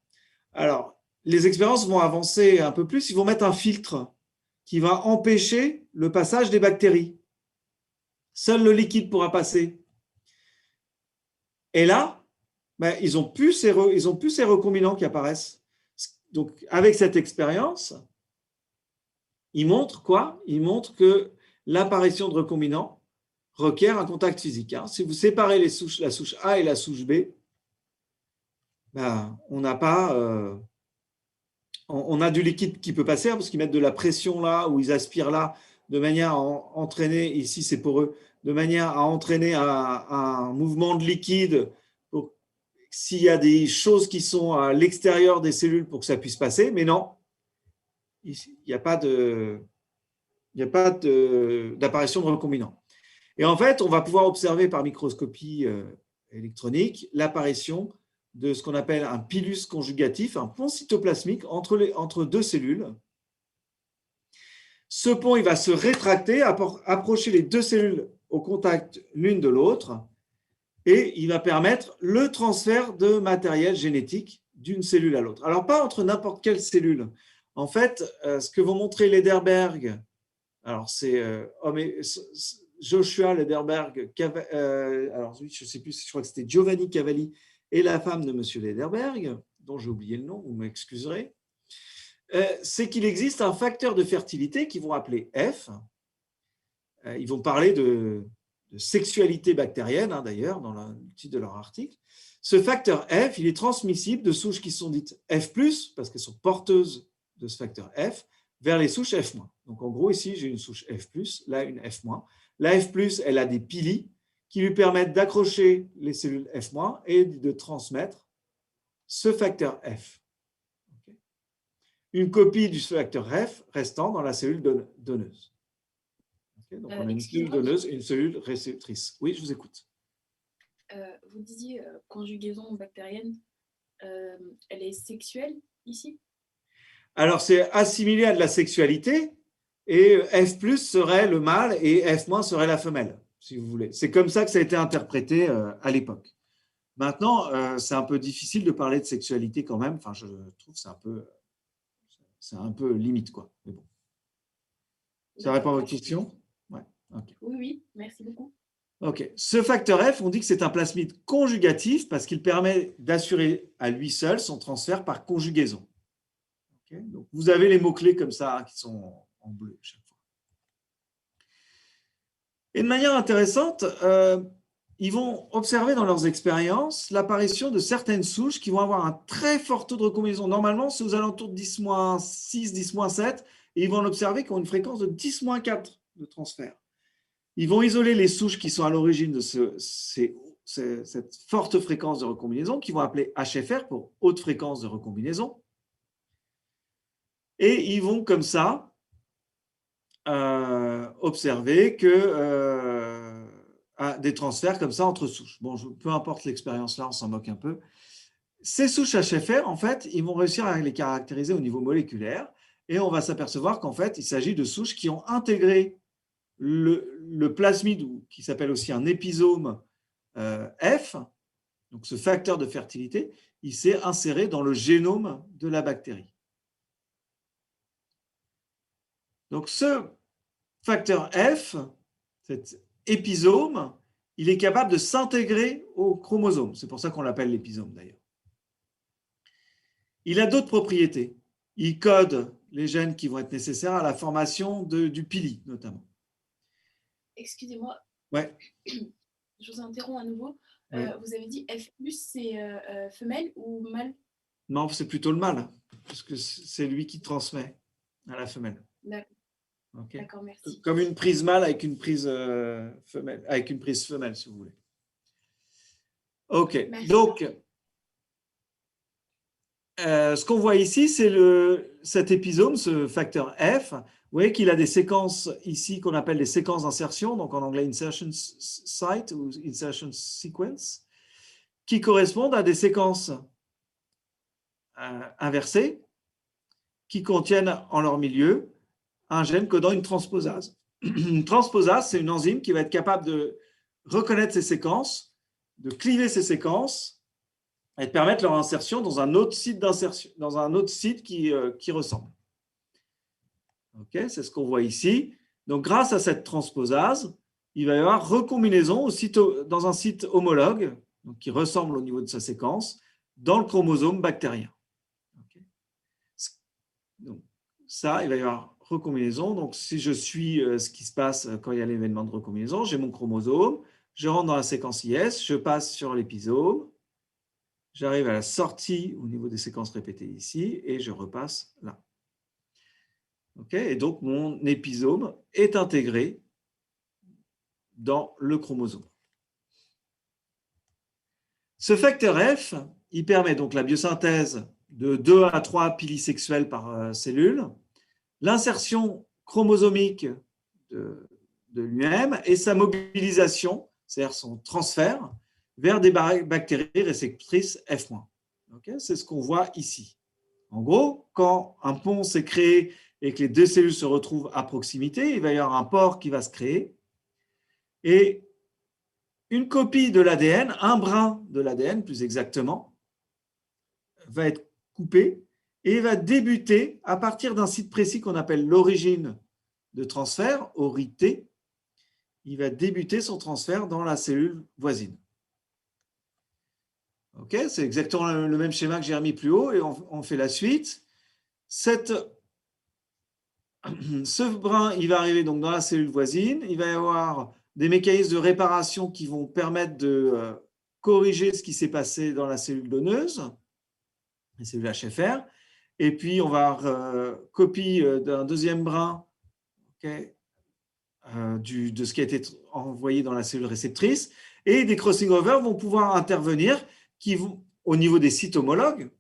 Alors, les expériences vont avancer un peu plus, ils vont mettre un filtre qui va empêcher le passage des bactéries. Seul le liquide pourra passer. Et là, ben, ils n'ont plus ces recombinants qui apparaissent. Donc, avec cette expérience, ils montrent quoi? Ils montrent que l'apparition de recombinants requiert un contact physique. Si vous séparez la souche A et la souche B, ben, on n'a pas... on a du liquide qui peut passer, parce qu'ils mettent de la pression là, ou ils aspirent là, de manière à entraîner, ici c'est poreux, de manière à entraîner un mouvement de liquide s'il y a des choses qui sont à l'extérieur des cellules pour que ça puisse passer, mais non, il n'y a pas d'apparition de recombinants. Et en fait, on va pouvoir observer par microscopie électronique l'apparition de ce qu'on appelle un pilus conjugatif, un pont cytoplasmique entre deux cellules. Ce pont, il va se rétracter, approcher les deux cellules au contact l'une de l'autre, et il va permettre le transfert de matériel génétique d'une cellule à l'autre. Alors, pas entre n'importe quelle cellule. En fait, ce que vont montrer Lederberg, alors c'est Joshua Lederberg, alors oui, je ne sais plus, je crois que c'était Giovanni Cavalli et la femme de M. Lederberg, dont j'ai oublié le nom, vous m'excuserez, c'est qu'il existe un facteur de fertilité qu'ils vont appeler F. Ils vont parler de sexualité bactérienne, hein, d'ailleurs, dans le titre de leur article. Ce facteur F, il est transmissible de souches qui sont dites F+, parce qu'elles sont porteuses de ce facteur F, vers les souches F-. Donc, en gros, ici, j'ai une souche F+, là, une F-. La F+, elle a des pili qui lui permettent d'accrocher les cellules F- et de transmettre ce facteur F. Okay. Une copie du facteur F restant dans la cellule donneuse. Okay. Donc, on a une cellule donneuse et une cellule réceptrice. Oui, je vous écoute. Vous disiez conjugaison bactérienne, elle est sexuelle ici? Alors, c'est assimilé à de la sexualité, et F+ serait le mâle et F- serait la femelle, si vous voulez. C'est comme ça que ça a été interprété à l'époque. Maintenant, c'est un peu difficile de parler de sexualité quand même. Enfin, je trouve que c'est un peu limite, quoi. Mais bon. Ça répond à votre question? Ouais. Okay. Oui, merci beaucoup. Ok. Ce facteur F, on dit que c'est un plasmide conjugatif parce qu'il permet d'assurer à lui seul son transfert par conjugaison. Okay. Donc, vous avez les mots-clés comme ça hein, qui sont en bleu chaque fois. Et de manière intéressante, ils vont observer dans leurs expériences l'apparition de certaines souches qui vont avoir un très fort taux de recombinaison. Normalement, c'est aux alentours de 10-6, 10-7, et ils vont l'observer qui ont une fréquence de 10-4 de transfert. Ils vont isoler les souches qui sont à l'origine de cette forte fréquence de recombinaison, qu'ils vont appeler HFR pour haute fréquence de recombinaison. Et ils vont comme ça observer que des transferts comme ça entre souches. Bon, peu importe l'expérience là, on s'en moque un peu. Ces souches HFR, en fait, ils vont réussir à les caractériser au niveau moléculaire et on va s'apercevoir qu'en fait, il s'agit de souches qui ont intégré le plasmide, qui s'appelle aussi un épisome F, donc ce facteur de fertilité, il s'est inséré dans le génome de la bactérie. Donc ce facteur F, cet épisome, il est capable de s'intégrer au chromosome. C'est pour ça qu'on l'appelle l'épisome d'ailleurs. Il a d'autres propriétés. Il code les gènes qui vont être nécessaires à la formation du pili, notamment. Excusez-moi. Ouais. Je vous interromps à nouveau. Oui. Vous avez dit F+, c'est femelle ou mâle? Non, c'est plutôt le mâle, parce que c'est lui qui transmet à la femelle. D'accord. Okay. D'accord, merci. Comme une prise mâle avec une prise femelle, si vous voulez. Ok, merci. Donc, ce qu'on voit ici, c'est cet épisome, ce facteur F. Vous voyez qu'il a des séquences ici qu'on appelle des séquences d'insertion, donc en anglais insertion site ou insertion sequence, qui correspondent à des séquences inversées qui contiennent en leur milieu un gène codant une transposase. Une transposase, c'est une enzyme qui va être capable de reconnaître ces séquences, de cliver ces séquences et de permettre leur insertion dans un autre site d'insertion, dans un autre site qui ressemble. Okay, c'est ce qu'on voit ici. Donc, grâce à cette transposase, il va y avoir recombinaison dans un site homologue, donc qui ressemble au niveau de sa séquence, dans le chromosome bactérien. Okay. Donc, ça, il va y avoir recombinaison. Donc, si je suis ce qui se passe quand il y a l'événement de recombinaison, j'ai mon chromosome, je rentre dans la séquence IS, je passe sur l'épisome, j'arrive à la sortie au niveau des séquences répétées ici et je repasse là. Okay, et donc, mon épisome est intégré dans le chromosome. Ce facteur F, il permet donc la biosynthèse de 2 à 3 pilis sexuels par cellule, l'insertion chromosomique de lui-même et sa mobilisation, c'est-à-dire son transfert vers des bactéries réceptrices F-. Okay, c'est ce qu'on voit ici. En gros, quand un pont s'est créé et que les deux cellules se retrouvent à proximité, il va y avoir un pore qui va se créer et une copie de l'ADN, un brin de l'ADN plus exactement, va être coupé et va débuter à partir d'un site précis qu'on appelle l'origine de transfert, ORIT. Il va débuter son transfert dans la cellule voisine. Okay, c'est exactement le même schéma que j'ai remis plus haut et on fait la suite. Ce brin, il va arriver donc dans la cellule voisine. Il va y avoir des mécanismes de réparation qui vont permettre de corriger ce qui s'est passé dans la cellule donneuse, la cellule HFR. Et puis, on va avoir copie d'un deuxième brin okay, de ce qui a été envoyé dans la cellule réceptrice. Et des crossing over vont pouvoir intervenir au niveau des sites homologues,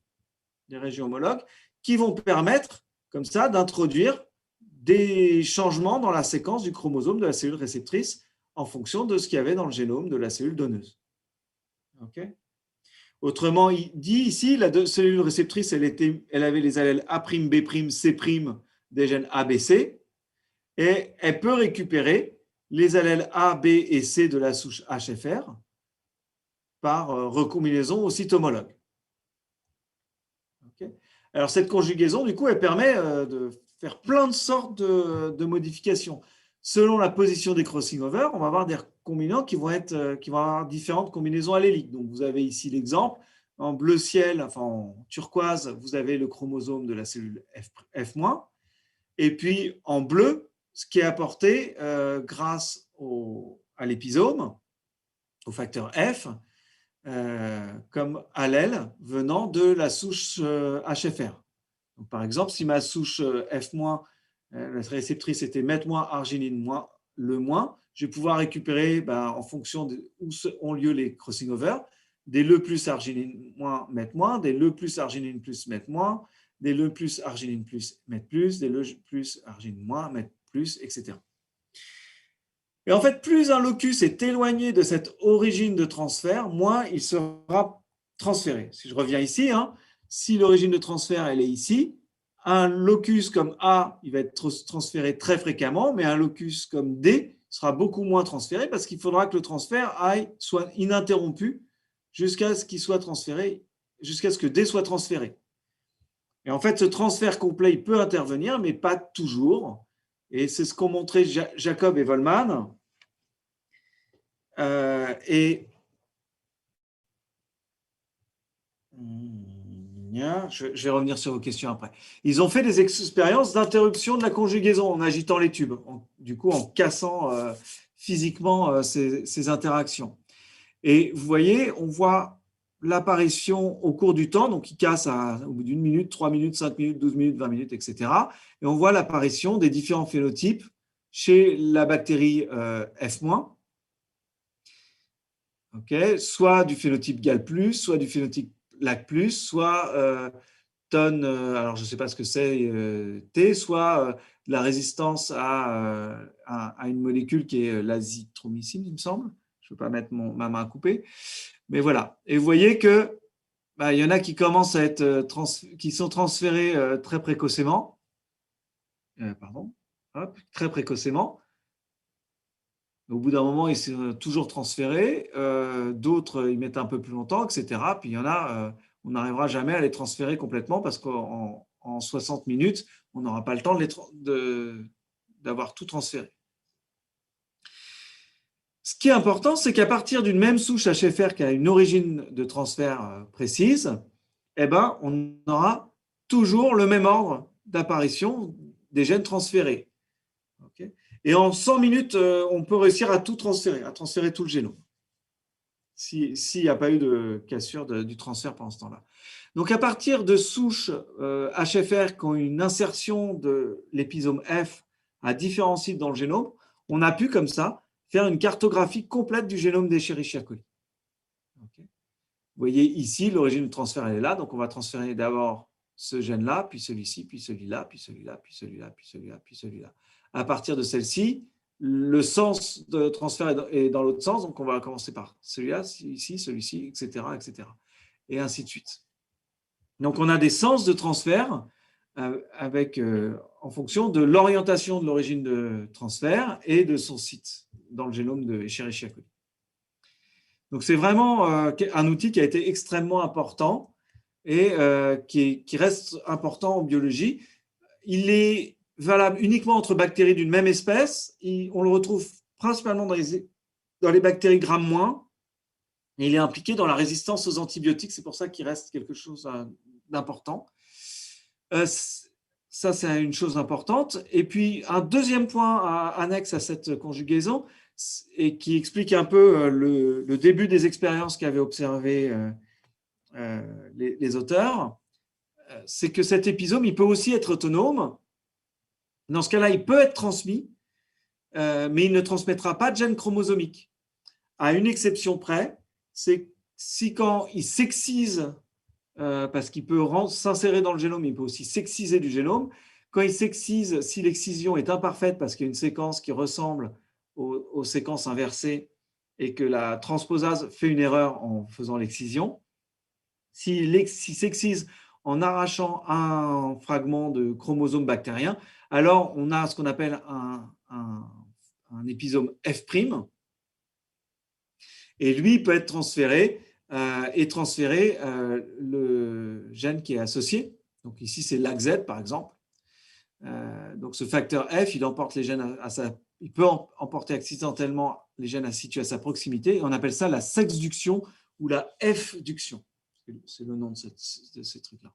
des régions homologues, qui vont permettre, comme ça, d'introduire des changements dans la séquence du chromosome de la cellule réceptrice en fonction de ce qu'il y avait dans le génome de la cellule donneuse. Okay. Autrement dit, ici, la cellule réceptrice, elle avait les allèles A', B', C' des gènes ABC, et elle peut récupérer les allèles A, B et C de la souche HFR par recombinaison au site homologue. Okay. Alors, cette conjugaison, du coup, elle permet de faire plein de sortes de modifications. Selon la position des crossing over, on va avoir des combinants qui vont avoir différentes combinaisons alléliques. Donc, vous avez ici l'exemple. En bleu ciel, enfin en turquoise, vous avez le chromosome de la cellule F-. Et puis, en bleu, ce qui est apporté grâce à l'épisome, au facteur F, comme allèle venant de la souche HFR. Donc, par exemple, si ma souche F-, la réceptrice était met-arginine le moins, je vais pouvoir récupérer, en fonction de où ont lieu les crossing over, des le plus arginine moins, met moins, des le plus arginine plus, met moins, des le plus arginine plus, met plus, des le plus arginine moins, met plus, etc. Et en fait, plus un locus est éloigné de cette origine de transfert, moins il sera transféré. Si je reviens ici, si l'origine de transfert elle est ici, un locus comme A, il va être transféré très fréquemment, mais un locus comme D sera beaucoup moins transféré parce qu'il faudra que le transfert soit ininterrompu jusqu'à ce qu'il soit transféré, jusqu'à ce que D soit transféré. Et en fait, ce transfert complet, il peut intervenir, mais pas toujours. Et c'est ce qu'ont montré Jacob et Volman. Je vais revenir sur vos questions après. Ils ont fait des expériences d'interruption de la conjugaison en agitant les tubes, du coup en cassant physiquement ces interactions. Et vous voyez, on voit l'apparition au cours du temps, donc il casse au bout d'une minute, 3 minutes, 5 minutes, 12 minutes, 20 minutes, etc. Et on voit l'apparition des différents phénotypes chez la bactérie F-, soit du phénotype Gal+, soit du phénotype Lac+, soit tonne, alors je ne sais pas ce que c'est, T, soit la résistance à une molécule qui est l'azithromycine, il me semble. Je ne veux pas mettre ma main à couper. Mais voilà. Et vous voyez que il y en a qui commencent à être qui sont transférés très précocement. Très précocement. Au bout d'un moment, ils sont toujours transférés. D'autres, ils mettent un peu plus longtemps, etc. Puis il y en a, on n'arrivera jamais à les transférer complètement parce qu'en 60 minutes, on n'aura pas le temps d'avoir tout transféré. Ce qui est important, c'est qu'à partir d'une même souche HFR qui a une origine de transfert précise, on aura toujours le même ordre d'apparition des gènes transférés. Et en 100 minutes, on peut réussir à tout transférer, à transférer tout le génome, s'il n'y a pas eu de cassure du transfert pendant ce temps-là. Donc, à partir de souches HFR qui ont une insertion de l'épisome F à différents sites dans le génome, on a pu, comme ça, faire une cartographie complète du génome d'Escherichia coli. Vous voyez ici, l'origine du transfert, elle est là. Donc, on va transférer d'abord ce gène-là, puis celui-ci, puis celui-là, puis celui-là, puis celui-là, puis celui-là, puis celui-là. À partir de celle-ci, le sens de transfert est dans l'autre sens. Donc, on va commencer par celui-là, ici, celui-ci, etc., etc. Et ainsi de suite. Donc, on a des sens de transfert en fonction de l'orientation de l'origine de transfert et de son site dans le génome de Escherichia coli. Donc, c'est vraiment un outil qui a été extrêmement important et qui reste important en biologie. Il est valable uniquement entre bactéries d'une même espèce. On le retrouve principalement dans les bactéries Gram-. Et il est impliqué dans la résistance aux antibiotiques. C'est pour ça qu'il reste quelque chose d'important. Ça, c'est une chose importante. Et puis, un deuxième point annexe à cette conjugaison, et qui explique un peu le début des expériences qu'avaient observé les auteurs, c'est que cet épisome, il peut aussi être autonome. Dans ce cas-là, il peut être transmis, mais il ne transmettra pas de gène chromosomique. À une exception près, c'est si quand il s'excise, parce qu'il peut s'insérer dans le génome, il peut aussi s'exciser du génome. Quand il s'excise, si l'excision est imparfaite parce qu'il y a une séquence qui ressemble aux séquences inversées et que la transposase fait une erreur en faisant l'excision, s'il s'excise en arrachant un fragment de chromosome bactérien, alors on a ce qu'on appelle un épisome F', et lui peut être transféré et transférer le gène qui est associé. Donc ici, c'est LAC-Z, par exemple. Donc ce facteur F, il emporte les gènes à sa il peut emporter accidentellement les gènes situés à sa proximité. Et on appelle ça la sexduction ou la F-duction. C'est le nom de ces trucs-là.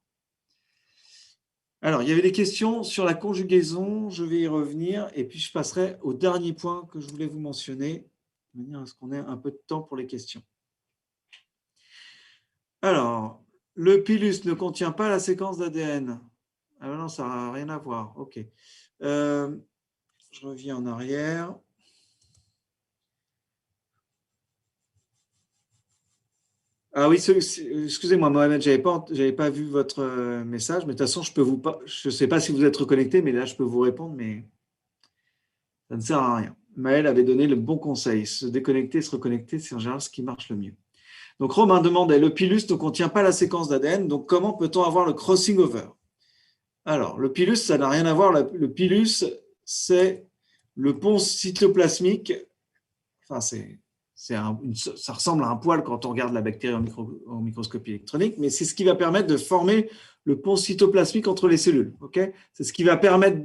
Alors, il y avait des questions sur la conjugaison. Je vais y revenir. Et puis, je passerai au dernier point que je voulais vous mentionner, de manière à ce qu'on ait un peu de temps pour les questions. Alors, le pilus ne contient pas la séquence d'ADN. Ah non, ça n'a rien à voir. OK. Je reviens en arrière. Ah oui, excusez-moi, Mohamed, je n'avais pas vu votre message, mais de toute façon, je ne sais pas si vous êtes reconnecté, mais là, je peux vous répondre, mais ça ne sert à rien. Maëlle avait donné le bon conseil. Se déconnecter, se reconnecter, c'est en général ce qui marche le mieux. Donc, Romain demandait, le pilus ne contient pas la séquence d'ADN, donc comment peut-on avoir le crossing over? Alors, le pilus, ça n'a rien à voir. Le pilus, c'est le pont cytoplasmique. Enfin, ça ressemble à un poil quand on regarde la bactérie en microscopie électronique, mais c'est ce qui va permettre de former le pont cytoplasmique entre les cellules. Okay, c'est ce qui va permettre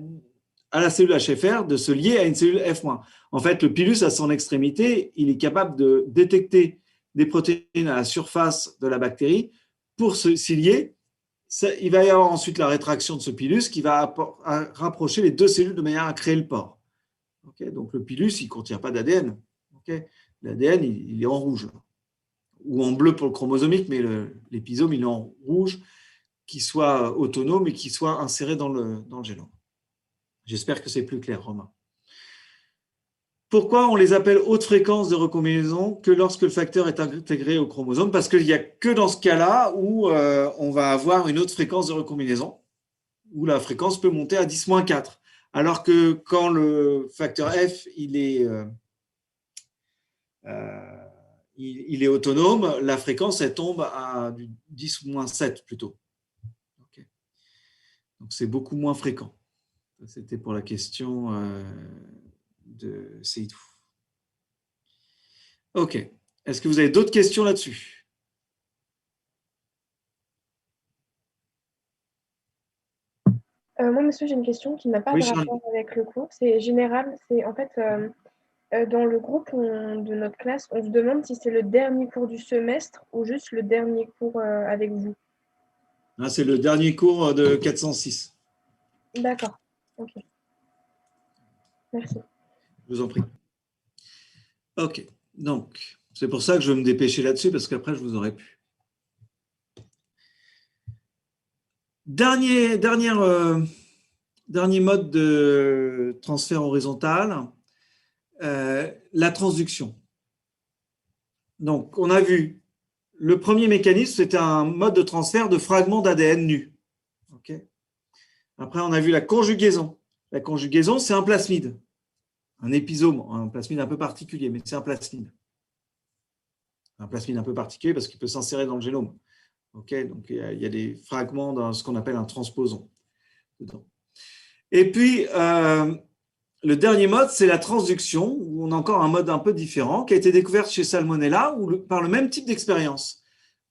à la cellule HFR de se lier à une cellule F-. En fait, le pilus, à son extrémité, il est capable de détecter des protéines à la surface de la bactérie pour s'y lier. Il va y avoir ensuite la rétraction de ce pilus qui va rapprocher les deux cellules de manière à créer le pore. Okay, donc, le pilus, il ne contient pas d'ADN. Okay, l'ADN, il est en rouge, ou en bleu pour le chromosomique, mais l'épisome, il est en rouge, qui soit autonome et qui soit inséré dans le génome. J'espère que c'est plus clair, Romain. Pourquoi on les appelle haute fréquence de recombinaison que lorsque le facteur est intégré au chromosome? Parce qu'il n'y a que dans ce cas-là où on va avoir une haute fréquence de recombinaison, où la fréquence peut monter à 10-4. Alors que quand le facteur F, il est autonome, la fréquence, elle tombe à du 10-7 plutôt. Okay. Donc, c'est beaucoup moins fréquent. C'était pour la question de Seydou. OK. Est-ce que vous avez d'autres questions là-dessus? Moi, monsieur, j'ai une question qui n'a pas de rapport avec le cours. C'est général. C'est en fait, dans le groupe de notre classe, on se demande si c'est le dernier cours du semestre ou juste le dernier cours avec vous. C'est le dernier cours de 406. D'accord. OK. Merci. Je vous en prie. OK. Donc, c'est pour ça que je vais me dépêcher là-dessus, parce qu'après, je vous aurais pu. Dernier mode de transfert horizontal, la transduction. Donc, on a vu, le premier mécanisme, c'était un mode de transfert de fragments d'ADN nus. Okay. Après, on a vu la conjugaison. La conjugaison, c'est un plasmide, un épisome, un plasmide un peu particulier, mais c'est un plasmide. Un plasmide un peu particulier parce qu'il peut s'insérer dans le génome. Okay, donc, il y a des fragments dans ce qu'on appelle un transposon dedans. Et puis, le dernier mode, c'est la transduction, où on a encore un mode un peu différent, qui a été découvert chez Salmonella par le même type d'expérience.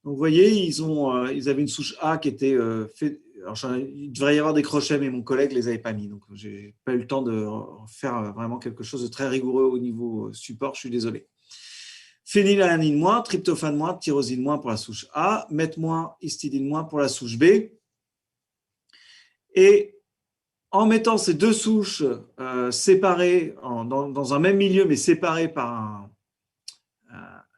Donc, vous voyez, ils avaient une souche A qui était faite. Alors, il devrait y avoir des crochets, mais mon collègue ne les avait pas mis. Donc, je n'ai pas eu le temps de faire vraiment quelque chose de très rigoureux au niveau support. Je suis désolé. Phénylalanine moins, tryptophane moins, tyrosine moins pour la souche A, meth moins, histidine moins pour la souche B. Et en mettant ces deux souches séparées dans un même milieu, mais séparées par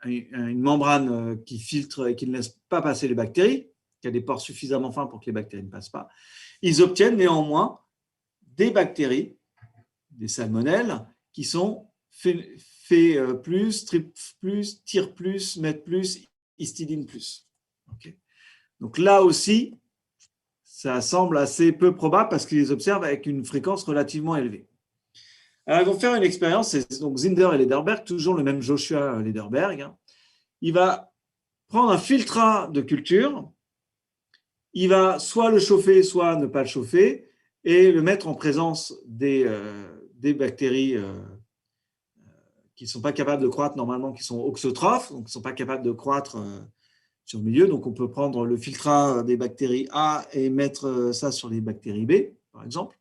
une membrane qui filtre et qui ne laisse pas passer les bactéries, qui a des pores suffisamment fins pour que les bactéries ne passent pas, ils obtiennent néanmoins des bactéries, des salmonelles, qui sont plus, trip plus, tyr plus, meth plus, histidine plus. Okay. Donc là aussi, ça semble assez peu probable parce qu'ils les observent avec une fréquence relativement élevée. Alors, ils vont faire une expérience, c'est donc Zinder et Lederberg, toujours le même Joshua Lederberg. Il va prendre un filtrat de culture, il va soit le chauffer, soit ne pas le chauffer, et le mettre en présence des bactéries qui ne sont pas capables de croître normalement, qui sont auxotrophes, donc qui ne sont pas capables de croître sur le milieu. Donc, on peut prendre le filtrat des bactéries A et mettre ça sur les bactéries B, par exemple.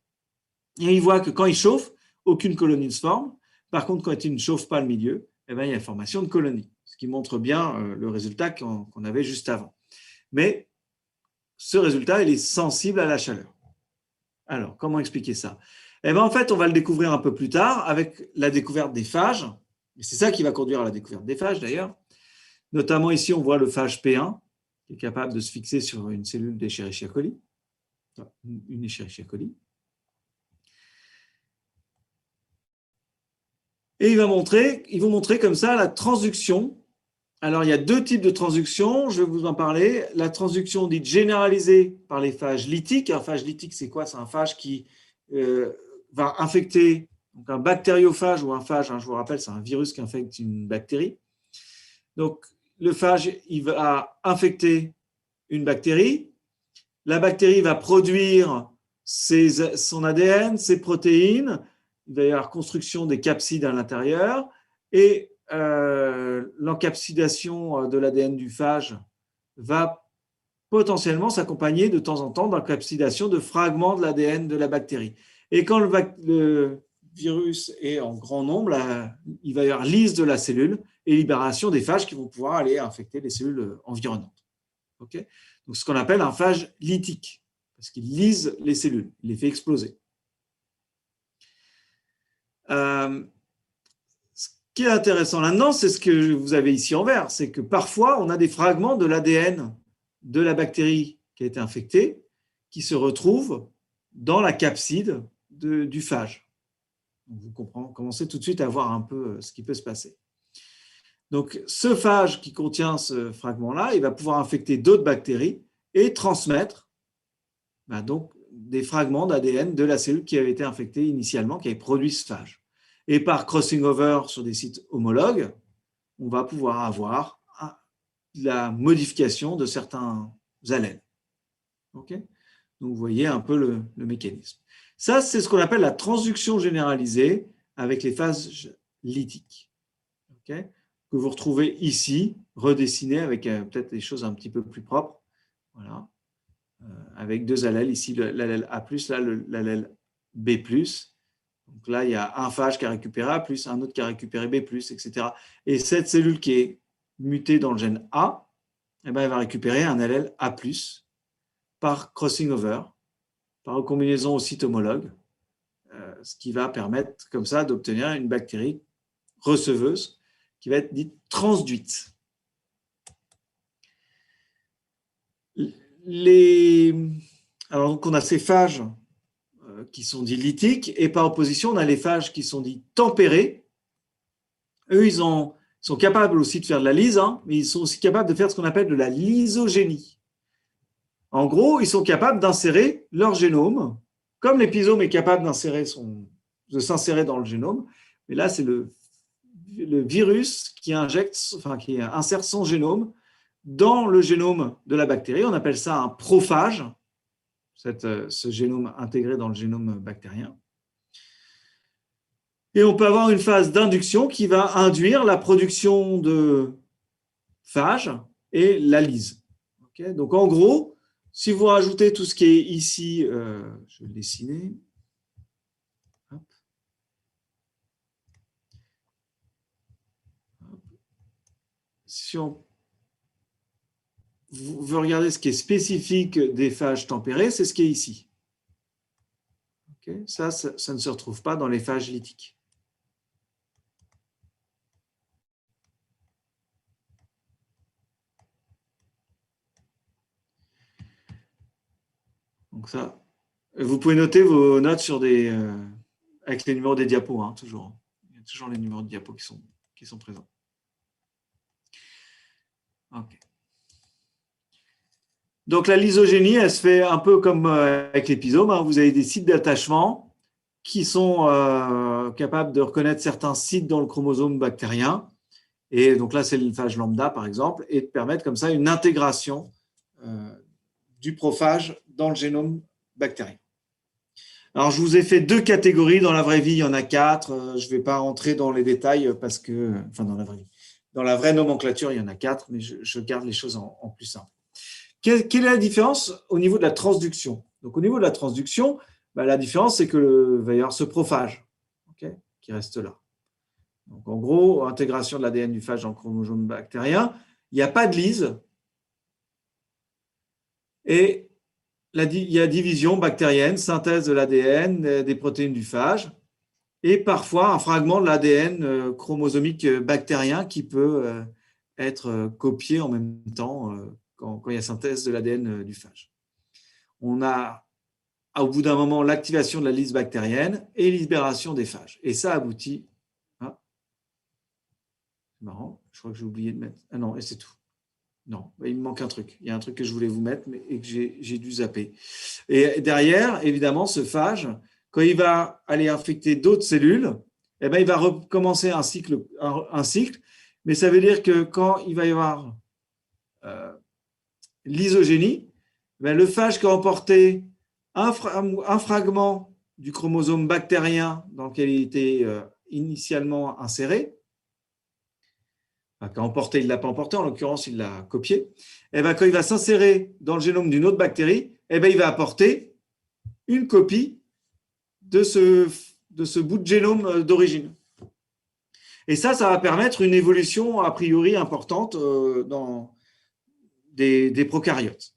Et il voit que quand il chauffe, aucune colonie ne se forme. Par contre, quand il ne chauffe pas le milieu, eh bien, il y a la formation de colonies, ce qui montre bien le résultat qu'on avait juste avant. Mais ce résultat, il est sensible à la chaleur. Alors, comment expliquer ça? Eh bien, en fait, on va le découvrir un peu plus tard avec la découverte des phages. Et c'est ça qui va conduire à la découverte des phages, d'ailleurs. Notamment ici, on voit le phage P1, qui est capable de se fixer sur une cellule d'Escherichia coli, une Escherichia coli. Et ils vont montrer comme ça la transduction. Alors, il y a deux types de transduction, je vais vous en parler. La transduction dite généralisée par les phages lytiques. Un phage lytique, c'est quoi? C'est un phage qui va infecter donc un bactériophage ou un phage, je vous rappelle, c'est un virus qui infecte une bactérie. Donc, le phage, il va infecter une bactérie. La bactérie va produire son ADN, ses protéines. Il va y avoir construction des capsides à l'intérieur. Et l'encapsidation de l'ADN du phage va potentiellement s'accompagner de temps en temps d'encapsidation de fragments de l'ADN de la bactérie. Et quand le virus est en grand nombre, il va y avoir lyse de la cellule et libération des phages qui vont pouvoir aller infecter les cellules environnantes. Okay? Donc, ce qu'on appelle un phage lytique, parce qu'il lyse les cellules, il les fait exploser. Ce qui est intéressant là-dedans, c'est ce que vous avez ici en vert, c'est que parfois, on a des fragments de l'ADN de la bactérie qui a été infectée qui se retrouvent dans la capside du phage. Vous commencez tout de suite à voir un peu ce qui peut se passer. Donc, ce phage qui contient ce fragment-là, il va pouvoir infecter d'autres bactéries et transmettre donc, des fragments d'ADN de la cellule qui avait été infectée initialement, qui avait produit ce phage. Et par crossing over sur des sites homologues, on va pouvoir avoir la modification de certains allèles. Okay? Donc, vous voyez un peu le mécanisme. Ça, c'est ce qu'on appelle la transduction généralisée avec les phages lytiques. Okay? Que vous retrouvez ici, redessiné avec peut-être des choses un petit peu plus propres. Voilà. Avec deux allèles, ici l'allèle A+, là l'allèle B+. Donc là, il y a un phage qui a récupéré A+, un autre qui a récupéré B+, etc. Et cette cellule qui est mutée dans le gène A, eh ben, elle va récupérer un allèle A+, par crossing over, par recombinaison au site homologue, ce qui va permettre comme ça d'obtenir une bactérie receveuse qui va être dite transduite. Alors, donc, on a ces phages qui sont dits lytiques, et par opposition, on a les phages qui sont dits tempérés. Eux, ils sont capables aussi de faire de la lyse, mais ils sont aussi capables de faire ce qu'on appelle de la lysogénie. En gros, ils sont capables d'insérer leur génome, comme l'épisome est capable de s'insérer dans le génome, mais là, c'est le virus qui insère son génome dans le génome de la bactérie. On appelle ça un prophage, ce génome intégré dans le génome bactérien. Et on peut avoir une phase d'induction qui va induire la production de phages et la lyse. Okay? Donc, en gros, si vous rajoutez tout ce qui est ici, je vais le dessiner. Hop. Si vous regardez ce qui est spécifique des phages tempérés, c'est ce qui est ici. Okay? Ça ne se retrouve pas dans les phages lytiques. Donc ça, vous pouvez noter vos notes avec les numéros des diapos, toujours. Il y a toujours les numéros de diapos qui sont présents. Okay. Donc, la lysogénie, elle se fait un peu comme avec l'épisome. Vous avez des sites d'attachement qui sont capables de reconnaître certains sites dans le chromosome bactérien. Et donc là, c'est le phage lambda, par exemple, et de permettre comme ça une intégration du prophage dans le génome bactérien. Alors, je vous ai fait 2 catégories. Dans la vraie vie, il y en a 4. Je ne vais pas rentrer dans les détails parce que, dans la vraie nomenclature, il y en a 4, mais je garde les choses en plus simple. Quelle est la différence au niveau de la transduction? Donc, au niveau de la transduction, la différence, c'est qu'il va y avoir ce prophage qui reste là. Donc, en gros, intégration de l'ADN du phage dans le chromosome bactérien, il n'y a pas de lise et il y a division bactérienne, synthèse de l'ADN, des protéines du phage et parfois un fragment de l'ADN chromosomique bactérien qui peut être copié en même temps quand il y a synthèse de l'ADN du phage. On a au bout d'un moment l'activation de la lise bactérienne et libération des phages. Et ça aboutit… Ah, c'est marrant, je crois que j'ai oublié de mettre… Ah non, et c'est tout. Non, il me manque un truc. Il y a un truc que je voulais vous mettre et que j'ai dû zapper. Et derrière, évidemment, ce phage, quand il va aller infecter d'autres cellules, eh bien, il va recommencer un cycle, mais ça veut dire que quand il va y avoir l'isogénie, eh le phage qui a emporté un fragment du chromosome bactérien dans lequel il était initialement inséré, qui a emporté, il ne l'a pas emporté, en l'occurrence, il l'a copié, et bien, quand il va s'insérer dans le génome d'une autre bactérie, et bien, il va apporter une copie de ce bout de génome d'origine. Et ça va permettre une évolution a priori importante dans des prokaryotes,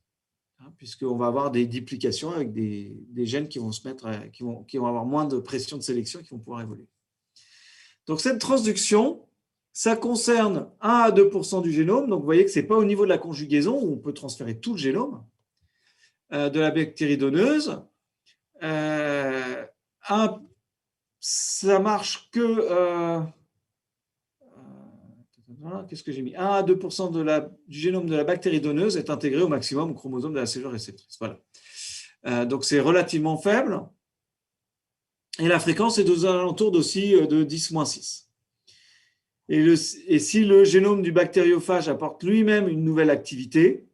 puisqu'on va avoir des duplications avec des gènes qui vont se mettre, qui vont avoir moins de pression de sélection et qui vont pouvoir évoluer. Donc, cette transduction, ça concerne 1 à 2% du génome. Donc, vous voyez que ce n'est pas au niveau de la conjugaison où on peut transférer tout le génome de la bactérie donneuse. Ça marche que… qu'est-ce que j'ai mis ? 1 à 2% du génome de la bactérie donneuse est intégré au maximum au chromosome de la cellule réceptrice. Voilà. Donc, c'est relativement faible. Et la fréquence est aux alentours aussi de 10-6. Et si le génome du bactériophage apporte lui-même une nouvelle activité,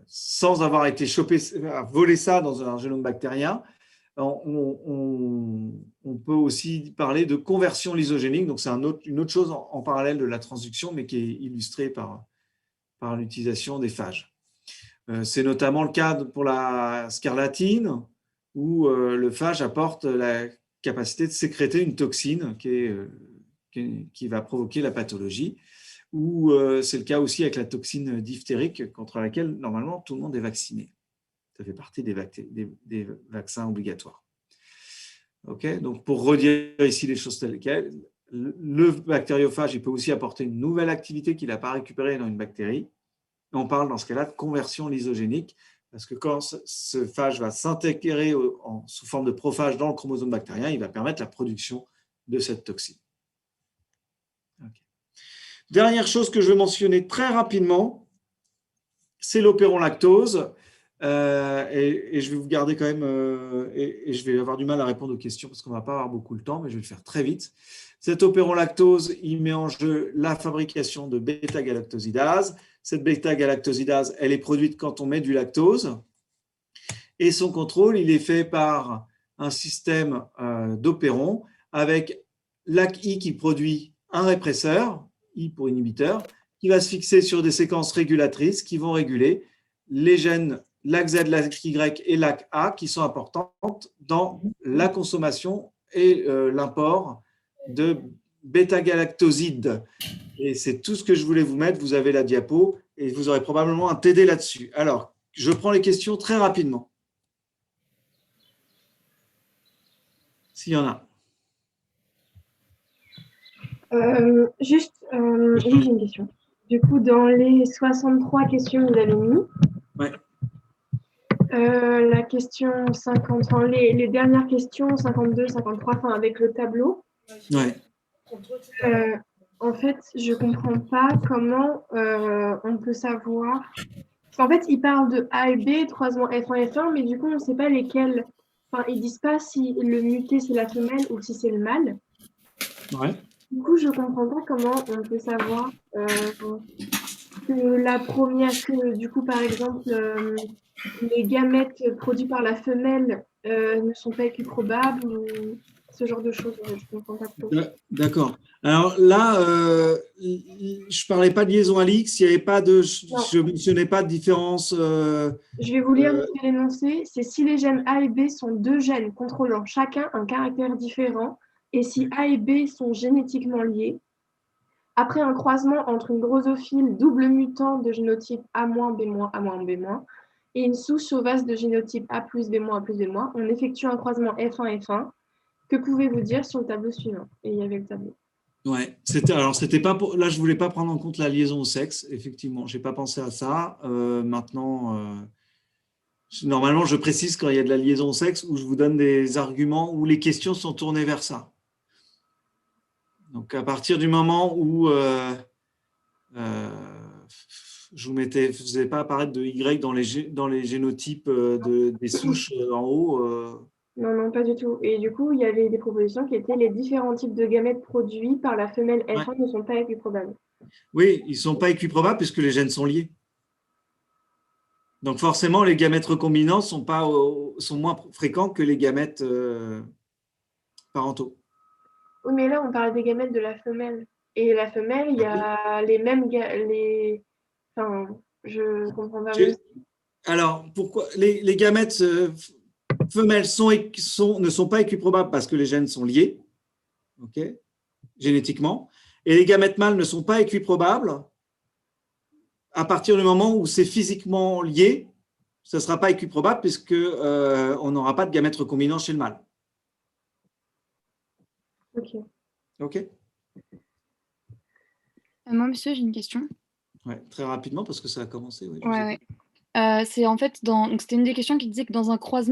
sans avoir été volé ça dans un génome bactérien, on peut aussi parler de conversion lysogénique. Donc, c'est une autre chose en parallèle de la transduction, mais qui est illustrée par l'utilisation des phages. C'est notamment le cas pour la scarlatine, où le phage apporte la capacité de sécréter une toxine qui va provoquer la pathologie, ou c'est le cas aussi avec la toxine diphtérique contre laquelle normalement tout le monde est vacciné. Ça fait partie des vaccins obligatoires. Okay, donc, pour redire ici les choses telles quelles, le bactériophage il peut aussi apporter une nouvelle activité qu'il n'a pas récupérée dans une bactérie. On parle dans ce cas-là de conversion lysogénique, parce que quand ce phage va s'intégrer sous forme de prophage dans le chromosome bactérien, il va permettre la production de cette toxine. Okay. Dernière chose que je vais mentionner très rapidement, c'est l'opéron lactose. Et je vais vous garder quand même, et je vais avoir du mal à répondre aux questions parce qu'on ne va pas avoir beaucoup le temps, mais je vais le faire très vite. Cet opéron lactose, il met en jeu la fabrication de bêta-galactosidase. Cette bêta-galactosidase, elle est produite quand on met du lactose. Et son contrôle, il est fait par un système d'opérons avec LAC-I qui produit un répresseur, I pour inhibiteur, qui va se fixer sur des séquences régulatrices qui vont réguler les gènes LAC-Z, LAC-Y et LAC-A qui sont importantes dans la consommation et l'import de bêta-galactosides. Et c'est tout ce que je voulais vous mettre. Vous avez la diapo et vous aurez probablement un TD là-dessus. Alors, je prends les questions très rapidement. S'il y en a. Oui, j'ai une question. Du coup, dans les 63 questions que vous avez mis, ouais. La question 50, enfin, les dernières questions, 52, 53, enfin, avec le tableau, ouais. En fait, je ne comprends pas comment on peut savoir. Parce qu'en fait, ils parlent de A et B, croisement F1, F1, mais du coup, on ne sait pas lesquels. Enfin, ils ne disent pas si le muté, c'est la femelle ou si c'est le mâle. Ouais. Du coup, je ne comprends pas comment on peut savoir que la première, que du coup, par exemple, les gamètes produits par la femelle ne sont pas équiprobables ou ce genre de choses. Je ne comprends pas trop. D'accord. Alors là, je ne parlais pas de liaison à l'X, il y avait pas de, je ne mentionnais pas de différence. Je vais vous lire l'énoncé. C'est si les gènes A et B sont deux gènes contrôlant chacun un caractère différent Et si A et B sont génétiquement liés, après un croisement entre une drosophile double mutant de génotype A-, B-, A-B- et une souche sauvace de génotype A+, B-, A+, B-, on effectue un croisement F1-F1. Que pouvez-vous dire sur le tableau suivant? Et il y avait le tableau. Ouais, c'était pas là, je voulais pas prendre en compte la liaison au sexe, effectivement, j'ai pas pensé à ça. Maintenant, normalement, je précise quand il y a de la liaison au sexe où je vous donne des arguments où les questions sont tournées vers ça. Donc, à partir du moment où je vous faisais pas apparaître de Y dans les génotypes des souches en haut. Non, non, pas du tout. Et du coup, il y avait des propositions qui étaient les différents types de gamètes produits par la femelle F1 Ouais. ne sont pas équiprobables. Oui, ils ne sont pas équiprobables puisque les gènes sont liés. Donc forcément, les gamètes recombinants sont moins fréquents que les gamètes parentaux. Oui, mais là, on parlait des gamètes de la femelle. Et la femelle, il y a les mêmes... Enfin, je comprends pas. Alors, pourquoi les gamètes femelles ne sont pas équiprobables parce que les gènes sont liés, okay, génétiquement, et les gamètes mâles ne sont pas équiprobables à partir du moment où c'est physiquement lié, ce ne sera pas équiprobable puisque on n'aura pas de gamètes recombinants chez le mâle. Ok. Ok. Moi, monsieur, j'ai une question. Ouais, très rapidement parce que ça a commencé. Oui, ouais. C'est en fait, c'était une des questions qui disait que dans un croisement